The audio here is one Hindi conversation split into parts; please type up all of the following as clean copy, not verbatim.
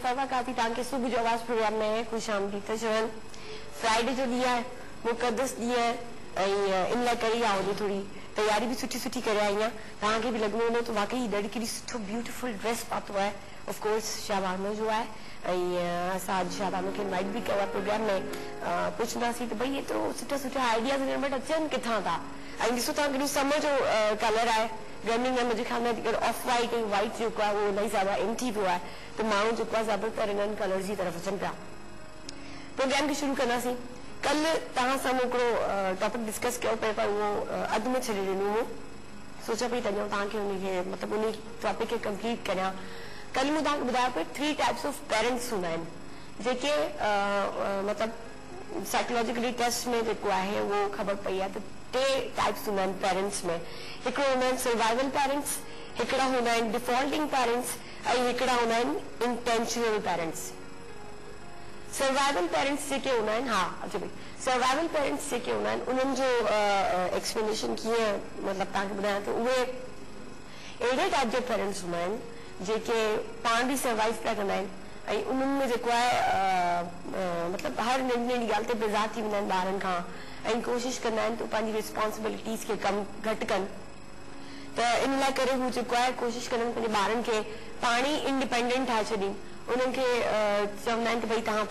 फरवाकाती तव्हांखे सुबुह जो आवाज़ प्रोग्राम में ख़ुशि आमदीद चवनि फ्राइडे जो ॾींहुं आहे मुक़दस ॾींहुं ऐं इन लाइ करे आहे हुजे थोरी तयारी भी सुठी सुठी करे आई आहियां तव्हांखे भी लॻंदो हूंदो त वाकई ॾाढी केॾी सुठो ब्यूटीफुल ड्रेस पातो आहे ऑफकोर्स शाबानो जो आहे ऐं असां अॼु शाबानो खे इनवाइट भी कयो आहे प्रोग्राम में पुछंदासीं त भई एतिरो सुठा सुठा आइडियाज़ हिन वटि अचनि किथां था ऐं ॾिसो तव्हां केॾो समर जो कलर आहे गर्मी में मुझे ख्याल में ऑफ वाइट ऐं वाइट जो आहे उहो इलाही ज़्यादा इन थी पियो आहे त माण्हू जेको आहे ज़्यादातर इन्हनि कलर जी तरफ़ अचनि पिया प्रोग्राम खे शुरू कंदासीं कल तव्हां सां हिकिड़ो टॉपिक डिस्कस कयो पियो पर उहो अधु में छॾे ॾिनो हो सोचा पई तॾहिं तव्हांखे उनखे मतिलबु उन टॉपिक खे कंप्लीट करियां कल मूं तव्हांखे ॿुधायो पियो 3 टाइप्स ऑफ पेरेंट्स हूंदा आहिनि जेके मतिलबु साइकोलॉजिकली टेस्ट में जेको आहे उहो ख़बर पई आहे त 3 टाइप्स हूंदा आहिनि पेरेंट्स में हिकिड़ो हूंदा आहिनि सर्वाइवल पेरेंट्स हिकिड़ा हूंदा आहिनि डिफॉल्टिंग पेरेंट्स ऐं हिकिड़ा हूंदा आहिनि इंटेंशनल पेरेंट्स सर्वाइवल पेरेंट्स जेके हूंदा आहिनि हा अचो भई सर्वाइवल पेरेंट्स जेके हूंदा आहिनि उन्हनि जो एक्सप्लेनेशन कीअं मतिलबु तव्हांखे ॿुधायां त उहे अहिड़े टाइप जा पेरेंट्स हूंदा आहिनि जेके पाण बि सर्वाइव पिया कंदा आहिनि ऐं उन्हनि में जेको आहे मतिलबु हर नंढी नंढी ॻाल्हि ते बेज़ार थी वेंदा आहिनि ॿारनि खां ऐं कोशिशि कंदा आहिनि त पंहिंजी रिस्पॉन्सिबिलिटीज़ खे कम घटि कनि त इन लाइ करे हू जेको आहे कोशिशि कंदा आहिनि पंहिंजे ॿारनि खे पाण ई इंडिपेंडेंट ठाहे छॾीनि उन्हनि खे चवंदा आहिनि त भई तव्हां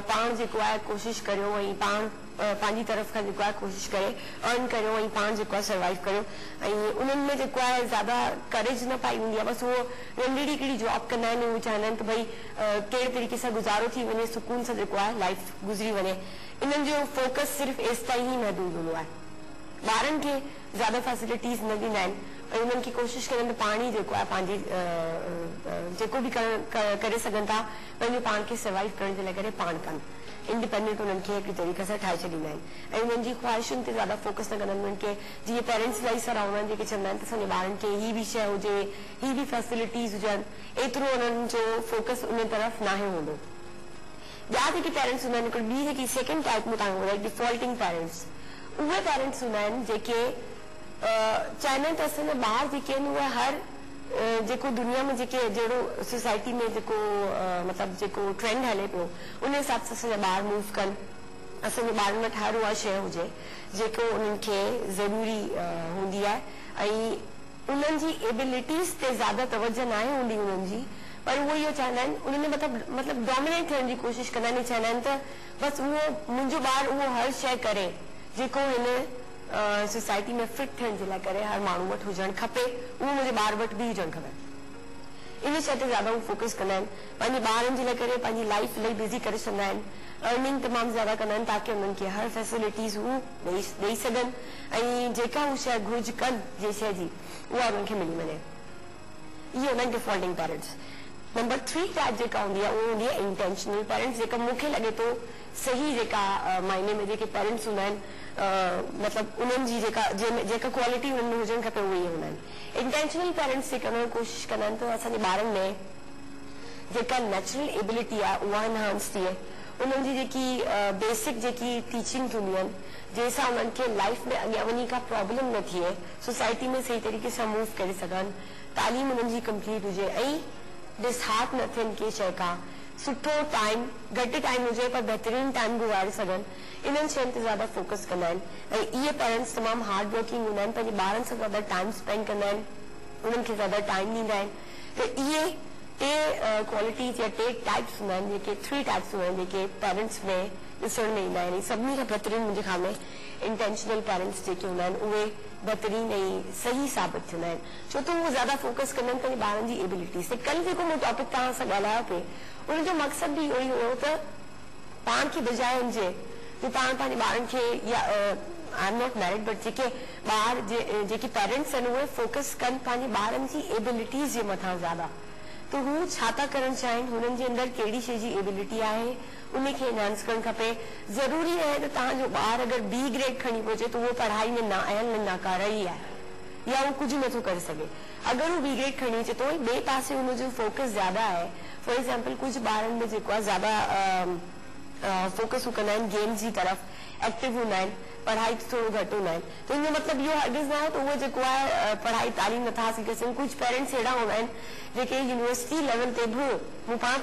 पाण जेको आहे कोशिशि करियो ऐं पाण पंहिंजी तरफ़ खां जेको आहे कोशिशि करे अर्न करियो ऐं पाण जेको आहे सर्वाइव करियो ऐं उन्हनि में जेको आहे ज़्यादा करेज न पाई हूंदी आहे बसि उहो नंढड़ी हिकिड़ी जॉब कंदा आहिनि उहे चाहींदा आहिनि त भई कहिड़े तरीक़े सां गुज़ारो थी वञे सुकून सां जेको आहे लाइफ गुज़री वञे इन्हनि जो फोकस सिर्फ़ु एसि ताईं ई महदूद हूंदो आहे ॿारनि खे ज़्यादा फैसिलिटीज़ न ॾींदा आहिनि ऐं उन्हनि खे कोशिशि कनि त पाण ई जेको आहे पंहिंजी जेको बि करे सघनि था पंहिंजो पाण खे सर्वाइव करण जे लाइ करे पाण कनि इंडिपेंडेंट उन्हनि खे हिकिड़ी तरीक़े सां ठाहे छॾींदा आहिनि ऐं उन्हनि जी ख़्वाहिशुनि ते ज़्यादा फोकस न कंदा आहिनि उन्हनि खे जीअं पेरेंट्स इलाही सारा हूंदा आहिनि जेके चवंदा आहिनि त असांजे ॿारनि खे हीअ बि शइ हुजे हीअ बि फैसिलिटीज़ हुजनि एतिरो उन्हनि जो फोकस उन तरफ़ नाहे हूंदो ॿिया जेके पेरेंट्स हूंदा आहिनि हिकिड़ी ॿी जेकी सेकेंड टाइप में तव्हांखे ॿुधाई डिफॉल्टिंग पेरेंट्स उहे पेरेंट्स हूंदा आहिनि जेके चाहींदा आहिनि त असांजा ॿार जेके आहिनि उहे हर जेको दुनिया में जेके जहिड़ो सोसाइटी में जेको मतिलबु जेको ट्रेंड हले पियो उन हिसाब सां असांजा ॿार मूव कनि असांजे ॿारनि वटि हर उहा शइ हुजे जेको उन्हनि खे ज़रूरी हूंदी आहे ऐं उन्हनि जी एबिलिटीज़ ते ज़्यादा तवजो न आहे हूंदी उन्हनि जी पर उहो इहो चाहींदा आहिनि उन्हनि मतिलबु डोमिनेट थियण जी कोशिशि कंदा आहिनि चाहींदा आहिनि त बसि उहो मुंहिंजो ॿारु उहो हर शइ करे जेको हिन सोसाइटी में फिट थियण जे लाइ करे हर माण्हू वटि हुजणु खपे उहो मुंहिंजे ॿार वटि बि हुजणु खपे इन शइ ते ज़्यादा हू फोकस कंदा आहिनि पंहिंजे ॿारनि जे लाइ करे पंहिंजी लाइफ इलाही बिज़ी करे छॾंदा आहिनि अर्निंग तमामु ज़्यादा कंदा आहिनि ताकी उन्हनि खे हर फैसिलिटीज़ हू ॾेई सघनि ऐं जेका हू शइ घुर्ज कनि जंहिं शइ जी उहा उन्हनि खे मिली वञे इहे हूंदा आहिनि डिफॉल्टिंग पेरेंट्स नंबर 3 टाइप जेका हूंदी आहे उहा हूंदी आहे इंटेंशनल पेरेंट्स जेका मूंखे लॻे थो सही जेका मायने में जेके पेरेंट्स हूंदा आहिनि मतिलबु उन्हनि जी जेका क्वालिटी उन्हनि में हुजणु खपे उहे ई हूंदा आहिनि इंटेंशनल पेरेंट्स जेके उन्हनि कोशिशि कंदा आहिनि त असांजे ॿारनि में जेका नेचुरल एबिलिटी आहे उहा इनहांस थिए उन्हनि जी जेकी बेसिक जेकी टीचिंग हूंदियूं आहिनि जंहिंसां उन्हनि खे लाइफ में अॻियां वञी का प्रॉब्लम न थिए सोसाइटी में सही तरीक़े सां मूव करे सघनि तालीम उन्हनि जी कंप्लीट हुजे ऐं डिसहार्ट न थियनि कंहिं शइ खां सुठो टाइम घटि टाइम हुजे पर बहितरीन टाइम गुज़ारे सघनि इन्हनि शयुनि ते ज़्यादा फोकस कंदा आहिनि ऐं इहे पेरेंट्स तमामु हार्ड वर्किंग हूंदा आहिनि पंहिंजे ॿारनि सां ज़्यादा टाइम स्पेंड कंदा आहिनि उन्हनि खे ज़्यादा टाइम ॾींदा आहिनि त इहे 3 क्वालिटीज़ या 3 टाइप्स हूंदा आहिनि जेके 3 टाइप्स हूंदा आहिनि जेके पेरेंट्स में ॾिसण में ईंदा आहिनि सभिनी खां बहितरीन मुंहिंजे ख़्याल में इंटेंशनल पेरेंट्स जेके हूंदा आहिनि उहे बहितरीन ऐं सही साबित थींदा आहिनि छो त उहे ज़्यादा फोकस कंदा आहिनि पंहिंजे ॿारनि जी एबिलिटीज़ ते कल जेको मूं टॉपिक तव्हां सां ॻाल्हायो पिए उनजो मक़सदु बि इहो ई हुयो त पाण खे बजाए हुजे जो पाण पंहिंजे ॿारनि खे या I am not married but जेके ॿार जेके पेरेंट्स आहिनि उहे फोकस कनि पंहिंजे ॿारनि जी एबिलिटीज़ जे मथां ज़्यादा त हू छा था करणु चाहिनि हुननि जे अंदरि कहिड़ी शइ जी एबिलिटी आहे उनखे एनहांस करणु खपे ज़रूरी आहे त तव्हांजो ॿारु अगरि B ग्रेड खणी पहुचे त उहो पढ़ाई में नाकारा ई आहे या उहो कुझु नथो करे सघे अगरि हू B ग्रेड खणी अचे थो ॿिए पासे हुनजो फोकस ज़्यादा आहे फॉर एग्जाम्पल कुझु ॿारनि में जेको आहे ज़्यादा फोकस हू कंदा आहिनि गेम्स जी तरफ़ एक्टिव हूंदा आहिनि पढ़ाई थोड़ो घटि हूंदा आहिनि त इन जो मतिलबु इहो हरगिज़ न आहे त उहो जेको आहे पढ़ाई तालीम नथा हासिल करे सघनि। कुझु पेरेंट्स अहिड़ा हूंदा आहिनि जेके यूनिवर्सिटी लेवल ते बि मूं पाण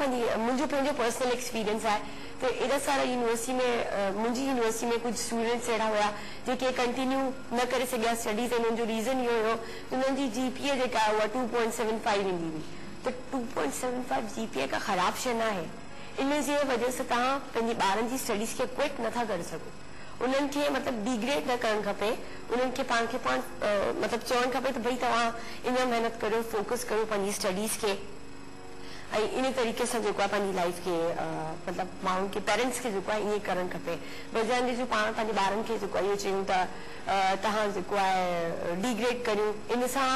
मुंहिंजो पंहिंजो पर्सनल एक्सपीरियंस आहे त एॾा सारा यूनिवर्सिटी में मुंहिंजी यूनिवर्सिटी में कुझु स्टूडेंट्स अहिड़ा हुया जेके कंटिन्यू न करे सघिया स्टडीज़। हुननि जो रीज़न इहो हुयो त हुननि जी GPA जेका आहे उहा 2.75 ईंदी हुई। त 2.75 GPA का ख़राबु शइ न आहे, इन जे वजह सां तव्हां पंहिंजे ॿारनि जी स्टडीज़ खे क्विट नथा करे सघो। उन्हनि खे मतिलबु डिग्रेड न करणु खपे, उन्हनि खे पाण मतिलबु चवणु खपे त भई तव्हां इन महिनत करियो, फोकस करियो पंहिंजी स्टडीज़ खे ऐं इन तरीक़े सां जेको आहे पंहिंजी लाइफ खे मतिलबु माण्हुनि खे पेरेंट्स खे जेको आहे ईअं करणु खपे। बजाए जो पाण पंहिंजे ॿारनि खे जेको आहे इहो चयूं त तव्हां जेको आहे डिग्रेड करियो, इन सां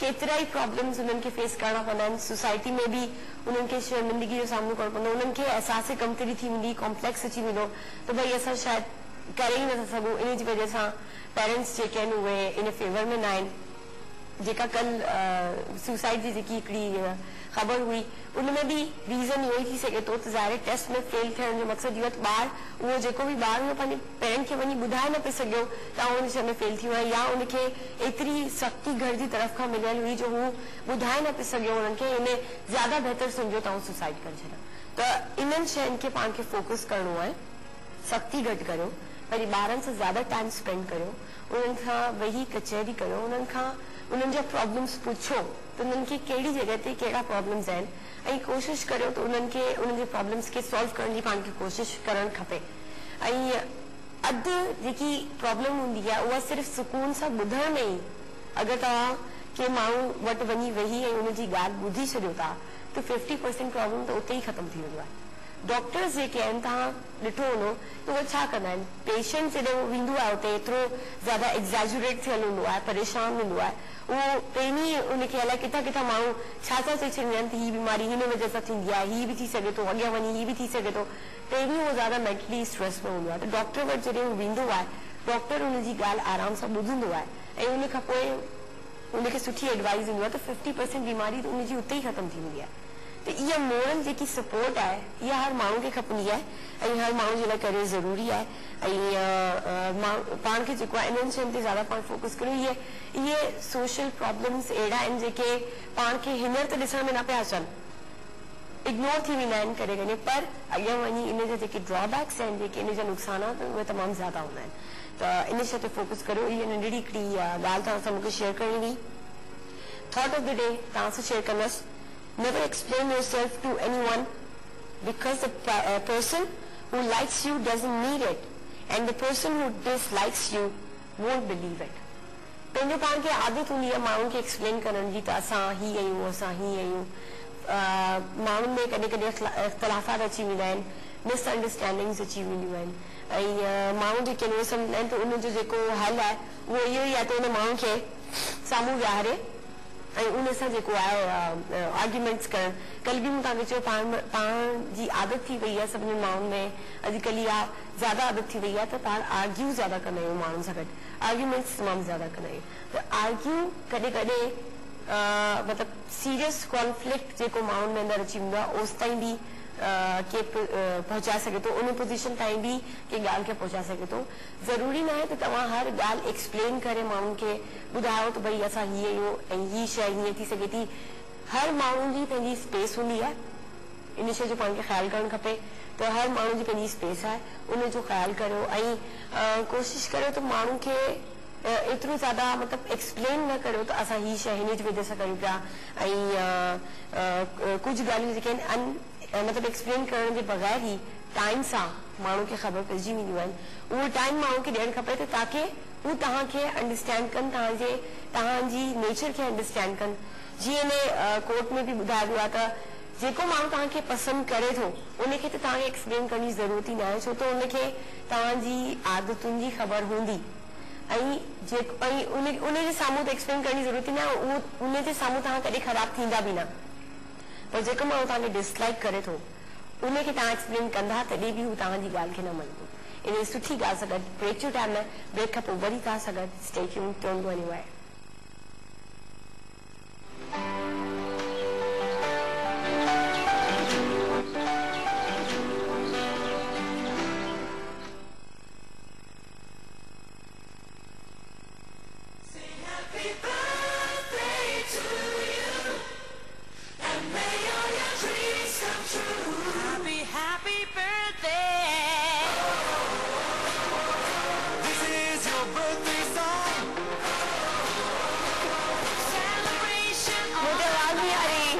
केतिरा ई प्रॉब्लम्स उन्हनि खे फेस करणा पवंदा आहिनि। सोसाइटी में बि उन्हनि खे शर्मिंदगी जो सामनो करणो पवंदो, उन्हनि खे अहसास कमतरी थी वेंदी, कॉम्प्लेक्स अची वेंदो त भई असां शायदि करे ई नथा सघूं। इन जी वजह सां पेरेंट्स जेके आहिनि उहे इन फेवर में न आहिनि। जेका कल्ह सुसाइड जी जेकी हिकिड़ी ख़बर हुई उनमें बि रीज़न इहो ई थी सघे थो त ज़ाहिर टेस्ट में फेल थियण जो मक़सदु इहो त ॿार उहो जेको बि ॿार हुयो पंहिंजे पेरेंट खे वञी ॿुधाए न पियो सघियो त आउं हुन शइ में फेल थी वियो आहियां, या उनखे एतिरी सख़्ती घर जी तरफ़ खां मिलियल हुई जो हू ॿुधाए न पियो सघियो उन्हनि खे, इन ज़्यादा बहितर सम्झो त आउं सुसाइड करे छॾियां। त इन्हनि शयुनि खे पाण खे फोकस करिणो आहे, सख़्ती घटि करियो, पंहिंजे ॿारनि सां ज़्यादा टाइम स्पेंड करियो, उन्हनि खां वेही कचहरी करियो, उन्हनि खां उन्हनि जा प्रॉब्लम्स पुछो त उन्हनि खे कहिड़ी जॻह ते कहिड़ा प्रॉब्लम्स आहिनि ऐं कोशिशि करियो त उन्हनि खे उन्हनि जे प्रॉब्लम्स खे सॉल्व करण जी पाण खे कोशिशि करणु खपे। ऐं अधु जेकी प्रॉब्लम हूंदी आहे उहा सिर्फ़ु सुकून सां ॿुधण में ई, अगरि तव्हां के माण्हू वटि वञी वेही ऐं उनजी ॻाल्हि ॿुधी छॾियो था त 50% प्रॉब्लम त उते ई ख़तमु थी वेंदो आहे। डॉक्टर्स जेके आहिनि तव्हां ॾिठो हूंदो त उहे छा कंदा आहिनि, पेशेंट जॾहिं वेंदो आहे उते एतिरो ज़्यादा एक्ज़ैजरेट थियल हूंदो आहे, परेशान हूंदो आहे, उहो पहिरीं उनखे अलाए किथां किथां माण्हू छा छा चई छॾींदा आहिनि त हीअ बीमारी हिन वजह सां थींदी आहे, हीअ बि थी सघे थो, अॻियां वञी हीअ बि थी सघे थो। पहिरीं उहो ज़्यादा मेंटली स्ट्रेस में हूंदो आहे त डॉक्टर वटि जॾहिं उहो वेंदो आहे डॉक्टर उनजी ॻाल्हि आराम सां ॿुधंदो आहे ऐं उन खां पोइ उनखे सुठी एडवाइस ॾींदो आहे त 50% बीमारी त उनजी उते ई ख़तमु थी वेंदी आहे। त इहा मोरल जेकी सपोर्ट आहे इहा हर माण्हू खे खपंदी आहे ऐं हर माण्हू जे लाइ करे ज़रूरी आहे। ऐं पाण खे जेको आहे इन्हनि शयुनि ते ज़्यादा पाण फोकस करियो। इहे सोशल प्रॉब्लम्स अहिड़ा आहिनि जेके पाण खे हींअर त ॾिसण में न पिया अचनि, इग्नोर थी वेंदा आहिनि कॾहिं कॾहिं, पर अॻियां वञी इन जा जेके ड्रॉबैक्स आहिनि, जेके इन जा नुक़सानात आहिनि उहे तमामु ज़्यादा हूंदा आहिनि। त इन शइ ते फोकस करियो। इहा नंढड़ी हिकिड़ी ॻाल्हि तव्हां सां मूंखे शेयर करणी हुई, थॉट ऑफ द डे तव्हां सां शेयर कंदसि। Never explain yourself to anyone because the person who likes you doesn't need it and the person who dislikes you won't believe it. पंहिंजो पाण खे आदत हूंदी आहे माण्हुनि खे एक्सप्लेन करण जी त असां हीअ आहियूं, असां हीअ आहियूं। माण्हुनि में कॾहिं कॾहिं इख़्तिलाफ़ात अची वेंदा आहिनि, मिसअंडरस्टैंडिंग्स अची वेंदियूं आहिनि ऐं माण्हू जेके उहे सम्झंदा आहिनि त उनजो जेको हल आहे उहो इहो ई आहे त उन माण्हू खे साम्हूं विहारे ऐं उन सां जेको आहे आर्ग्यूमेंट्स करणु। कल्ह बि मूं तव्हांखे चयो पाण जी आदत थी वई आहे सभिनी माण्हुनि में, अॼुकल्ह इहा ज़्यादा आदत थी वई आहे त पाण आर्ग्यू ज़्यादा कंदा आहियूं माण्हुनि सां गॾु, आर्ग्यूमेंट्स तमामु ज़्यादा कंदा आहियूं। त आर्ग्यू कॾहिं कॾहिं मतिलबु सीरियस कॉन्फ्लिक्ट जेको माण्हुनि में अंदरि अची वेंदो आहे ओसि ताईं बि के पहुचाए सघे थो, उन पोज़ीशन ताईं बि के ॻाल्हि खे पहुचाए सघे थो। ज़रूरी न आहे त तव्हां हर ॻाल्हि एक्सप्लेन करे माण्हुनि खे ॿुधायो त भई असां हीअं आहियूं ऐं हीअ शइ हीअं थी सघे थी। हर माण्हू जी पंहिंजी स्पेस हूंदी आहे, इन शइ जो पाण खे ख़्यालु करणु खपे। त हर माण्हू जी पंहिंजी स्पेस आहे, उन जो ख़्यालु करियो ऐं कोशिशि करियो त माण्हू खे एतिरो ज़्यादा मतिलबु एक्सप्लेन न करियो त असां हीअ शइ हिन जी वजह सां कयूं पिया। ऐं कुझु ॻाल्हियूं जेके आहिनि मतिलबु एक्सप्लेन करण जे बग़ैर ई टाइम सां माण्हू खे ख़बर पइजी वेंदियूं आहिनि। उहो टाइम माण्हू खे ॾियणु खपे त ताकी हू तव्हांखे अंडरस्टैंड कनि, तव्हांजी नेचर खे अंडरस्टैंड कनि। जीअं कोर्ट में बि ॿुधायो वियो आहे त जेको माण्हू तव्हांखे पसंदि करे थो उनखे त तव्हांखे एक्सप्लेन करण जी ज़रूरत ई न आहे, छो त उनखे तव्हांजी आदतुनि जी ख़बर हूंदी ऐं उनजे साम्हूं त एक्सप्लेन करण जी ज़रूरत ई न आहे, उनजे साम्हूं तव्हां कॾहिं ख़राबु थींदा बि न। पर जेको माण्हू तव्हांखे डिसलाइक करे थो उनखे तव्हां एक्सप्लेन कंदा तॾहिं बि हू तव्हांजी ॻाल्हि खे न मञंदो। इन सुठी ॻाल्हि सां गॾु ब्रेक जो टाइम आहे, ब्रेक खां पोइ वरी तव्हां सां गॾु stay tuned, don't go anywhere. मुझे आवाज नहीं आ रही।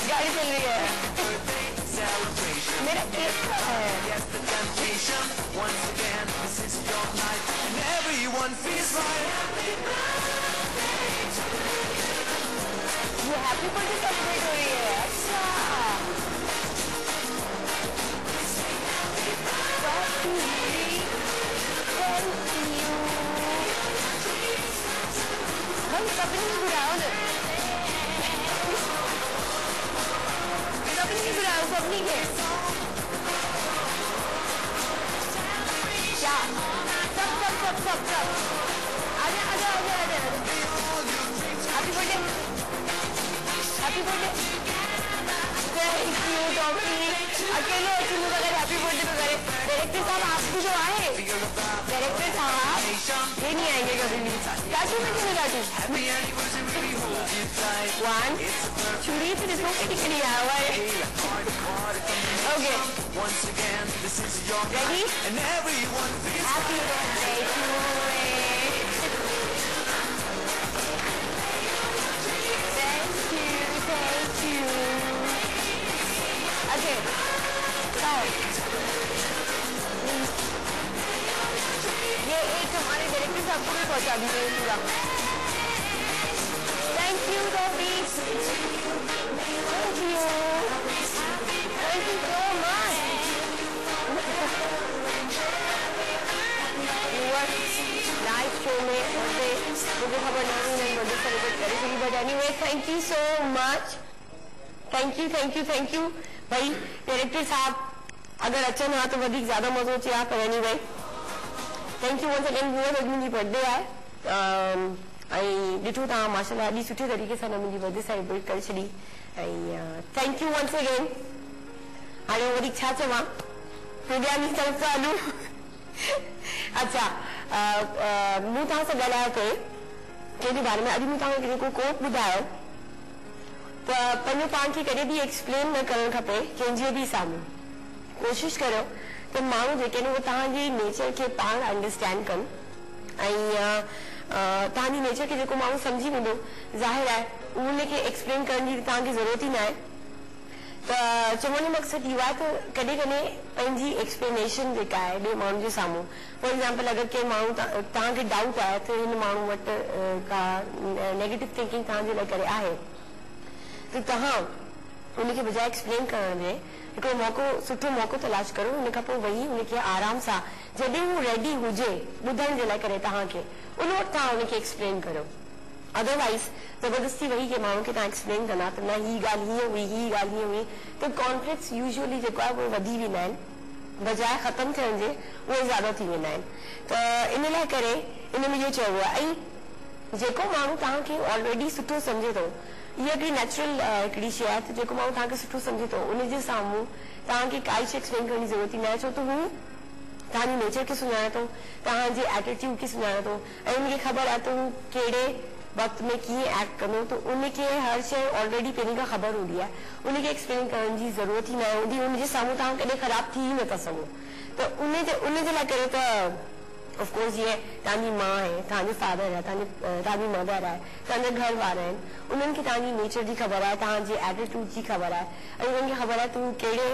गाड़ी चल रही है, मेरा केक है। ये हैप्पी बर्थडे सेलिब्रेट हो रही है। अच्छा, हम सपने में बुलाओ ना, सपने में बुलाओ, सपने के क्या सब सब सब सब सब आजा आजा आजा आजा। Happy birthday, happy birthday. Thank you toffee. अकेले चुनू अगर हैप्पी बर्थडे तो करे। डायरेक्टर साहब आपको जो आए, डायरेक्टर साहब ये नहीं आएंगे कभी भी। काटू में क्यों काटू? वन चूड़ी तो डिस्को के टिकट नहीं आया हुआ है। Okay ready? Happy birthday to thank you. Okay ये एक हमारे डायरेक्टर साहब को भी पहुंचा दीजिए पूरा। Thank you toffee, thank you so much. Live show में मुझे खबर नहीं है बर्थडे सेलिब्रेट करेगी, but anyway thank you so much. Thank you thank you thank you भाई डायरेक्टर साहब। अगर अचन हा तो वधीक ज्यादा मज़ो अचे हा, पर anyway thank you once again. Viewers अॼु मुंहिंजी बर्थडे आहे ऐं ॾिठो तव्हां माशाल्लाह ॾाढी सुठे तरीक़े सां मुंहिंजी बर्थडे सेलिब्रेट करे छॾी ऐं थैंक यू वंस अगेन। हाणे वरी छा चवां, प्रोग्राम जी तरफ़ सां हलूं। अच्छा मूं तव्हां सां ॻाल्हायो पिए कंहिंजे बारे में। अॼु मूं तव्हांखे जेको कोट ॿुधायो त पंहिंजो पाण खे कॾहिं बि एक्सप्लेन न करणु खपे कंहिंजे बि साम्हूं। कोशिशि करियो त माण्हू जेके आहिनि उहे तव्हांजी नेचर खे पाण अंडरस्टैंड कनि ऐं तव्हांजी नेचर खे जेको माण्हू सम्झी वेंदो, ज़ाहिर आहे उनखे एक्सप्लेन करण जी तव्हांखे ज़रूरत ई न आहे। त चवण जो मक़सदु इहो आहे त कॾहिं कॾहिं पंहिंजी एक्सप्लेनेशन जेका आहे ॿिए माण्हू जे साम्हूं, फॉर एग्ज़ाम्पल अगरि कंहिं माण्हू तव्हांखे डाउट आहे त हिन माण्हू वटि का नेगेटिव थिंकिंग तव्हांजे लाइ करे आहे, त तव्हां उनखे बजाए एक्सप्लेन करण जे हिकिड़ो मौक़ो, सुठो मौक़ो तलाश करो। उन खां पोइ वेही उनखे आराम सां जॾहिं हू रेडी हुजे ॿुधण जे लाइ करे तव्हांखे, उन वटि तव्हां उनखे एक्सप्लेन करो। अदरवाइज़ ज़बरदस्ती वेही के माण्हू खे तव्हां एक्सप्लेन कंदा त न हीअ ॻाल्हि हीअं हुई, हीअ ॻाल्हि हीअं हुई, त कॉन्फ्लिक्ट्स यूजुअली जेको आहे उहे वधी वेंदा आहिनि, बजाए ख़तमु थियण जे उहे ज़्यादा थी वेंदा आहिनि। त इन लाइ करे इन में इहो चइबो आहे। ऐं जेको माण्हू तव्हांखे ऑलरेडी सुठो सम्झे थो, इहा हिकिड़ी नेचुरल हिकिड़ी शइ आहे त जेको माण्हू तव्हांखे सुठो सम्झे थो उनजे साम्हूं तव्हांखे काई शइ एक्सप्लेन करण जी ज़रूरत ई न आहे, छो त हू तव्हांजी नेचर खे सुञाणे थो, तव्हांजे एटीट्यूड खे सुञाणे थो ऐं उनखे ख़बर आहे त हू कहिड़े वक्त में कीअं एक्ट कंदो। त उनखे हर शइ ऑलरेडी पहिरीं खां ख़बर हूंदी आहे, उनखे एक्सप्लेन करण जी ज़रूरत ई न हूंदी। उनजे साम्हूं तव्हां कॾहिं ख़राबु थी नथा सघो। त उनजे लाइ करे त ऑफकोर्स जीअं तव्हांजी माउ आहे, तव्हांजो फादर आहे, तव्हांजी मदर आहे, तव्हांजा घर वारा आहिनि, उन्हनि खे तव्हांजी नेचर जी ख़बर आहे, तव्हांजे एटीट्यूड जी ख़बर आहे ऐं उन्हनि खे ख़बर आहे तूं कहिड़े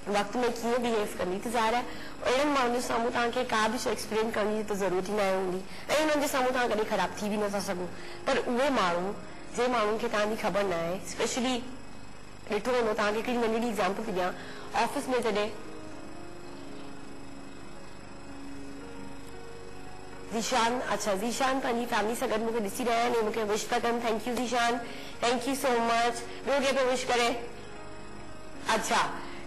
वक्त में कीअं बिहेव कंदी। त ज़ाहिर आहे अहिड़नि माण्हुनि जे साम्हूं तव्हांखे का बि शइ एक्सप्लेन करण जी त ज़रूरत ई न हूंदी ऐं उन्हनि जे साम्हूं तव्हां कॾहिं ख़राबु थी बि नथा सघो। पर उहे माण्हू जे माण्हुनि खे तव्हांजी ख़बर न आहे, स्पेशली ॾिठो वञो, तव्हांखे हिकिड़ी नंढड़ी एग्ज़ाम्पल थी ॾियां। ऑफिस में जॾहिं ज़ीशान, अच्छा ज़ीशान पंहिंजी फैमिली सां गॾु मूंखे ॾिसी रहिया आहिनि, मूंखे विश था कनि। Thank you Zeeshan, thank you so much. ॿियो कंहिं पियो विश करे? अच्छा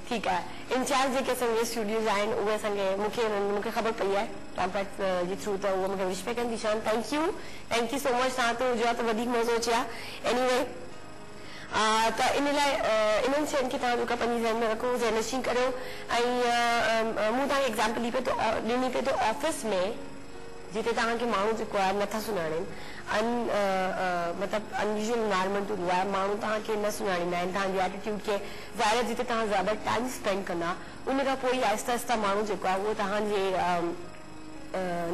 ठीकु आहे। इंचार्ज जेके संगे स्टूडियोज आहिनि उहे संगे मूंखे ख़बर पई आहे टॉकबैक जे थ्रू त उहो मूंखे विश पे कनि थी शान थैंक यू सो मच तव्हां तो हुजो त वधीक मज़ो अचे हा एनीवे त इन लाइ इन्हनि शयुनि खे तव्हां जेका पंहिंजी ज़हन में रखो ज़हनशी करियो ऐं मूं तव्हांखे एग्ज़ाम्पल ॾिनी पे थो ऑफिस में जिते तव्हांखे माण्हू जेको आहे नथा सुञाणनि मतिलबु अनयूजुअल एनवायरमेंट हूंदो आहे माण्हू तव्हांखे न सुञाणींदा आहिनि तव्हांजी एटीट्यूड खे ज़ाहिर जिते तव्हां ज़्यादा टाइम स्पेंड कंदा उन खां पोइ आहिस्ता आहिस्ता माण्हू जेको आहे उहो तव्हांजे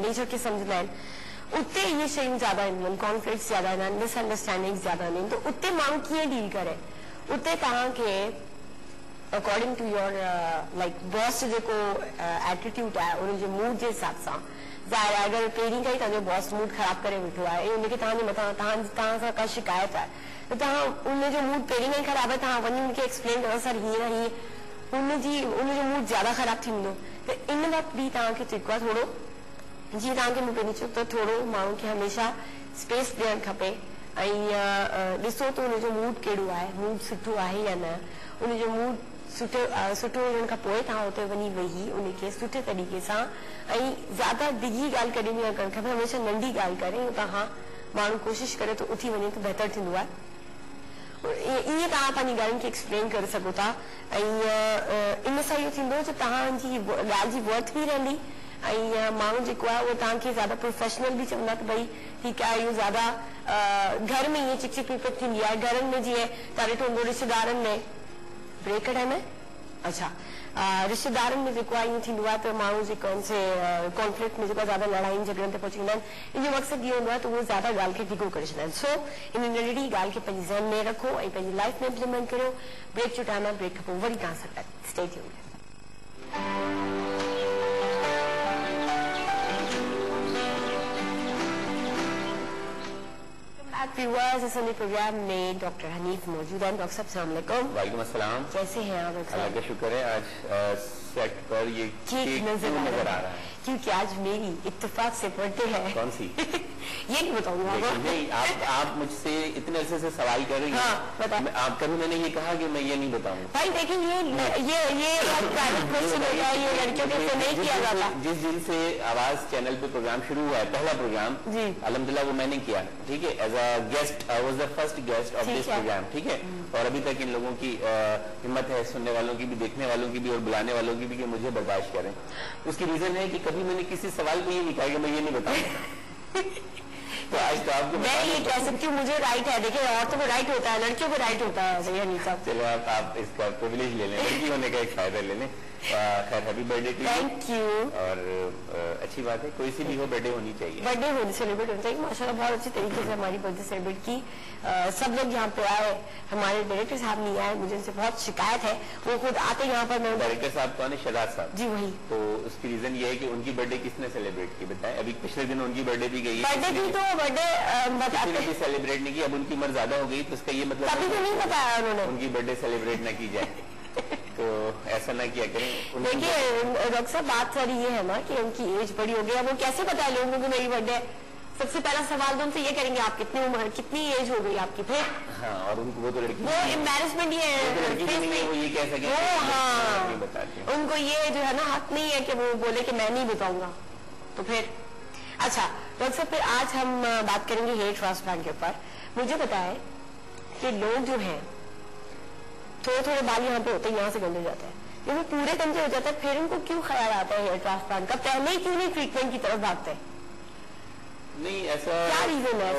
नेचर खे सम्झंदा आहिनि उते इहे शयूं ज़्यादा ईंदियूं आहिनि कॉन्फ्लिक्ट्स ज़्यादा ईंदा आहिनि मिसअंडरस्टैंडिंग्स ज़्यादा ईंदियूं आहिनि त उते माण्हू कीअं डील करे उते तव्हांखे according to your like boss जेको एटीट्यूड आहे उनजे मूड जे हिसाब सां ज़ाहिर आहे अगरि पहिरीं खां ई तव्हांजो बॉस मूड ख़राब करे वेठो आहे ऐं उनखे तव्हांजे मथां तव्हां सां का शिकायत आहे त तव्हां उनजो मूड पहिरीं खां ई ख़राब आहे तव्हां वञी उनखे एक्सप्लेन करो सर हीअं हीअं उनजो मूड ज़्यादा ख़राब थी वेंदो त इन वक़्तु बि तव्हांखे जेको आहे थोरो जीअं तव्हांखे मूं पहिरीं चयो त थोरो माण्हू खे हमेशह स्पेस ॾियणु खपे ऐं ॾिसो त उनजो मूड कहिड़ो आहे मूड सुठो आहे या न उनजो मूड सुठो हुजण खां पोइ तव्हां हुते वञी वेही उनखे सुठे तरीक़े सां ऐं ज़्यादा डिघी ॻाल्हि कॾहिं बि न करणु खपे हमेशह नंढी ॻाल्हि करे तव्हां माण्हू कोशिशि करे त उथी वञे त बहितर थींदो आहे ईअं तव्हां पंहिंजी ॻाल्हियुनि खे एक्सप्लेन करे सघो था ऐं इन सां इहो थींदो त तव्हांजी ॻाल्हि जी वर्थ बि रहंदी ऐं माण्हू जेको आहे उहो तव्हांखे ज़्यादा प्रोफेशनल बि चवंदा त भई ठीकु आहे इहो ज़्यादा घर में ईअं चिक चिक पिक थींदी आहे घरनि में जीअं तव्हां ॾिठो हूंदो रिश्तेदारनि में ब्रेक टाइम है अच्छा रिश्तेदारनि में जेको आहे ईअं थींदो आहे त माण्हू जेको उनसे कॉन्फ्लिक्ट में जेको ज़्यादा लड़ाइनि झगड़नि ते पहुची वेंदा आहिनि इनजो मक़सदु इहो हूंदो आहे त उहो ज़्यादा ॻाल्हि खे डिघो करे छॾींदा आहिनि सो इन नंढड़ी ॻाल्हि खे पंहिंजे ज़हन में रखो ऐं पंहिंजी लाइफ में इम्प्लीमेंट करियो ब्रेक जो टाइम आहे ब्रेक खां पोइ वरी तव्हां सां गॾु स्टे ट्यून्ड व्यूअर्स असली प्रोग्राम में डॉक्टर हनीफ मौजूद हैं डॉक्टर साहब अस्सलाम वालेकुम वालेकुम अस्सलाम कैसे हैं आप अल्लाह का शुक्र है आज सेट पर ये केक नजर आ रहा है क्योंकि आज मेरी इत्तेफाक से बर्थडे है कौन सी ये नहीं बताऊंगा नहीं आप मुझसे इतने अरसे से सवाल कर रही हैं आप कभी मैंने ये कहा कि मैं ये नहीं बताऊंगा भाई देखिए ये प्राइवेट क्वेश्चन होता है ये लड़कियों के नहीं किया जाता जिस दिन से आवाज चैनल पे प्रोग्राम शुरू हुआ है पहला प्रोग्राम जी अल्हम्दुलिल्लाह वो मैंने किया ठीक है as a guest I was the first guest of this programme ठीक है और अभी तक इन लोगों की हिम्मत है सुनने वालों की भी देखने वालों की भी और बुलाने वालों की भी कि मुझे बर्दाश्त करें उसकी रीजन है कि कभी मैंने किसी सवाल को ये नहीं कहा कि मैं ये नहीं बताऊंगा तो आज तो आपको मैं ये कह सकती हूँ मुझे राइट है देखिए औरतों को राइट होता है लड़कियों को राइट होता है सही नहीं साहब चलो आप इसका प्रिविलेज ले लें लड़की होने का एक फायदा ले लें खैर happy birthday to thank you और अच्छी बात है कोई सी भी हो बर्थडे होनी चाहिए बर्थडे होनी सेलिब्रेट होनी चाहिए माशाल्लाह बहुत अच्छी तरीके से हमारी बर्थडे सेलिब्रेट की सब लोग यहाँ पे आए हमारे डायरेक्टर साहब नहीं आए मुझे उनसे बहुत शिकायत है वो खुद आते यहाँ पर मैं डायरेक्टर साहब कौन है शहजाद साहब जी वही तो उसकी रीजन ये है कि उनकी बर्थडे किसने सेलिब्रेट की बताएं अभी पिछले दिन उनकी बर्थडे भी गई बर्थडे की तो बर्थडे भी सेलिब्रेट नहीं की अब उनकी उम्र ज्यादा हो गई तो उसका ये मतलब अभी तो नहीं बताया उन्होंने उनकी बर्थडे सेलिब्रेट न की जाए तो ऐसा ना किया करें देखिए डॉक्टर साहब बात सारी ये है ना कि उनकी एज बड़ी हो गई वो कैसे बताए लोगों को मेरी बर्थडे सबसे पहला सवाल तो उनसे ये करेंगे आप कितनी उम्र कितनी एज हो गई आपकी फिर हाँ और उनको वो तो लड़की वो एम्बैरेसमेंट ये है वो ये कह सके हाँ बताते उनको ये जो है ना हक नहीं है कि वो बोले कि मैं नहीं बताऊंगा तो फिर अच्छा डॉक्टर साहब फिर आज हम बात करेंगे हेयर ट्रांसप्लांट के ऊपर मुझे बताए कि लोग जो है थोड़े थोड़े बाल यहाँ पे होते हैं यहाँ से गंदे हो जाते हैं जब वो पूरे गंदे हो जाते हैं फिर उनको क्यों ख्याल आता है हेयर ट्रांसप्लांट का पहले ही क्यों नहीं ट्रीटमेंट की तरफ भागते हैं नहीं ऐसा क्या रीजन है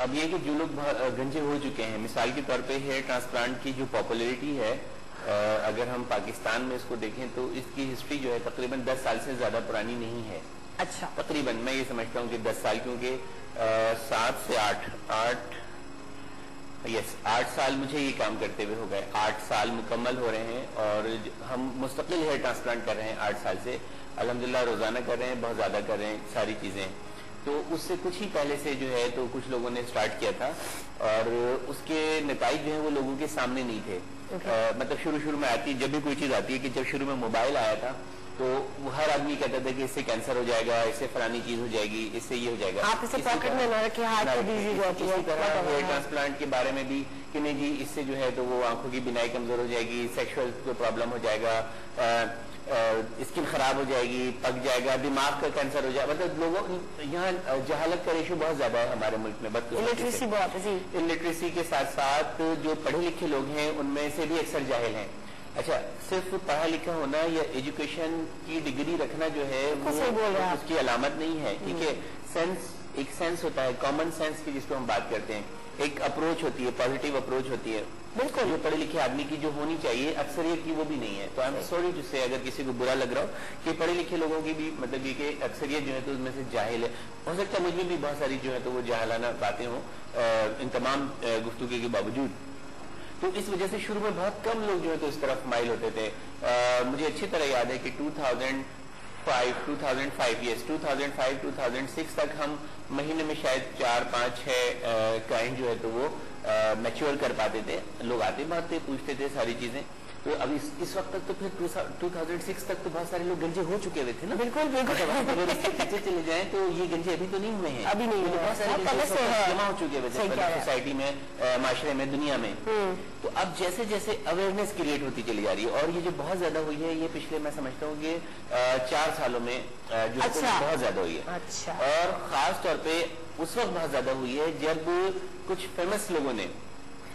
अब ये कि जो लोग गंजे हो चुके हैं मिसाल के तौर पे हेयर ट्रांसप्लांट की जो पॉपुलैरिटी है अगर हम पाकिस्तान में इसको देखें तो इसकी हिस्ट्री जो है तकरीबन 10 साल से ज्यादा पुरानी नहीं है अच्छा तकरीबन मैं ये समझता हूँ कि 10 साल क्योंकि 7 से 8 साल मुझे ये काम करते हुए हो गए 8 साल मुकम्मल हो रहे हैं और हम मुस्तकिल हेयर ट्रांसप्लांट कर रहे हैं 8 साल से अल्हम्दुलिल्लाह रोजाना कर रहे हैं बहुत ज्यादा कर रहे हैं सारी चीजें तो उससे कुछ ही पहले से जो है तो कुछ लोगों ने स्टार्ट किया था और उसके नतीजे जो है वो लोगों के सामने नहीं थे मतलब शुरू में आती जब भी कोई चीज आती है कि जब शुरू में मोबाइल आया था तो हर आदमी कहता था कि इससे कैंसर हो जाएगा इससे फलानी चीज हो जाएगी इससे ये हो जाएगा आप इसे पॉकेट में न रखिए हार्ट की डिजीज होती है इसी तरह हेयर ट्रांसप्लांट के बारे में भी कि नहीं जी इससे जो है तो वो आंखों की बिनाई कमजोर हो जाएगी, सेक्सुअल कोई प्रॉब्लम हो जाएगा, स्किन खराब हो जाएगी, पक जाएगा, दिमाग का कैंसर हो जाएगा। मतलब लोगों यहाँ जहालत का रेशो बहुत ज्यादा है हमारे मुल्क में। इलिटरेसी बहुत है। इलिटरेसी के साथ साथ जो पढ़े लिखे लोग हैं उनमें से भी अक्सर जाहिल हैं। अच्छा, सिर्फ पढ़ा लिखा होना या एजुकेशन की डिग्री रखना जो है वो उसकी अलामत नहीं है। ठीक है, सेंस, एक सेंस होता है, कॉमन सेंस की जिसको हम बात करते हैं, एक अप्रोच होती है, पॉजिटिव अप्रोच होती है, बिल्कुल जो पढ़े लिखे आदमी की जो होनी चाहिए, अक्सरियत की वो भी नहीं है। तो आई एम सॉरी टू से अगर किसी को बुरा लग रहा हो कि पढ़े लिखे लोगों की भी मतलब ये कि अक्सरियत जो है तो उसमें से जाहिल है। हो सकता है मुझे भी बहुत सारी जो है तो वो जाहिलाना बातें हों इन तमाम गुफ्तगू के बावजूद। तो इस वजह से शुरू में बहुत कम लोग जो है तो इस तरफ माइल होते थे। मुझे अच्छी तरह याद है कि 2005-2006 तक हम महीने में शायद 4-5-6 क्लाइंट जो है तो वो मैच्योर कर पाते थे। लोग आते बहुत थे, पूछते थे सारी चीजें। तो अभी इस वक्त तक तो फिर 2006 तक तो बहुत सारे लोग गंजे हो चुके हुए थे ना। बिल्कुल बिल्कुल। अगर इसके पीछे चले जाएं तो ये गंजे अभी तो नहीं हुए हैं, अभी नहीं हुए, बहुत सारे जमा हो चुके हुए थे सोसाइटी में, माशरे में, दुनिया में। तो अब जैसे जैसे अवेयरनेस क्रिएट होती चली जा रही है और ये जो बहुत ज्यादा हुई है ये पिछले मैं समझता हूँ कि 4 सालों में जो बहुत ज्यादा हुई है। अच्छा। और खास तौर पे उस वक्त बहुत ज्यादा हुई है जब कुछ फेमस लोगों ने,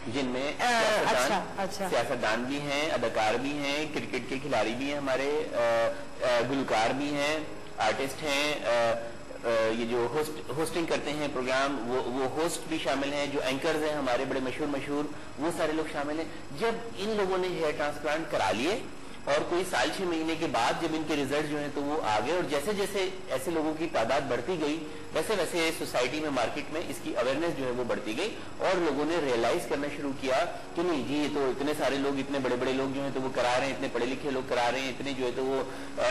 जिनमें सियासतदान भी हैं, अदाकार भी हैं, क्रिकेट के खिलाड़ी भी हैं, हमारे गुलकार भी हैं, आर्टिस्ट हैं, ये जो होस्टिंग करते हैं प्रोग्राम वो होस्ट भी शामिल हैं, जो एंकर्स हैं हमारे बड़े मशहूर वो सारे लोग शामिल हैं। जब इन लोगों ने हेयर ट्रांसप्लांट करा लिए और कोई 6 महीने के बाद जब इनके रिजल्ट जो हैं तो वो आ गए और जैसे जैसे ऐसे लोगों की तादाद बढ़ती गई वैसे वैसे सोसाइटी में, मार्केट में इसकी अवेयरनेस जो है वो बढ़ती गई और लोगों ने रियलाइज करना शुरू किया कि नहीं जी ये तो इतने सारे लोग, इतने बड़े बड़े लोग जो हैं तो वो करा रहे हैं, इतने पढ़े लिखे लोग करा रहे हैं, इतने जो है तो वो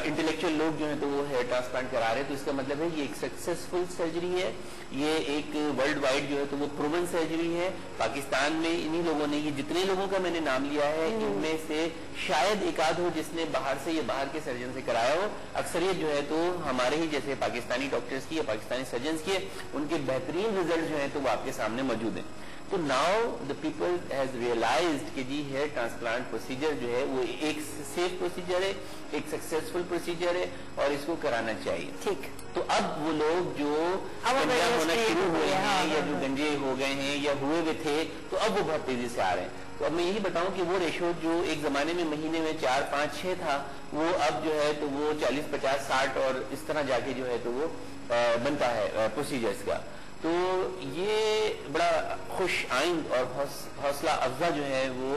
इंटेलेक्चुअल लोग जो है तो वो हेयर ट्रांसप्लांट करा रहे हैं। तो इसका मतलब है ये एक सक्सेसफुल सर्जरी है, ये एक वर्ल्ड वाइड जो है तो वो प्रूवन सर्जरी है। पाकिस्तान में इन्हीं लोगों ने, ये जितने लोगों का मैंने नाम लिया है इनमें से शायद एक आध हो जिसने बाहर से या बाहर के सर्जन से कराया हो। अक्सरियत जो है तो हमारे ही जैसे पाकिस्तानी डॉक्टर्स की या पाकिस्तानी सर्जन्स की, उनके बेहतरीन रिजल्ट जो है तो वो आपके सामने मौजूद है। तो now the people has realised कि जी हेयर ट्रांसप्लांट प्रोसीजर जो है वो एक सेफ प्रोसीजर है, एक सक्सेसफुल प्रोसीजर है और इसको कराना चाहिए। ठीक। तो अब वो लोग जो गंजा होना शुरू हुए हैं या जो गंजे हो गए हैं या हुए हुए थे तो अब वो बहुत तेजी से आ रहे हैं। तो अब मैं यही बताऊं कि वो रेशो जो एक जमाने में महीने में 4, 5, 6 था वो अब जो है तो वो 40, 50, 60 और इस तरह जाके जो है तो वो बनता है प्रोसीजर्स का। तो ये बड़ा खुश आइंद और हौसला अफजा जो है वो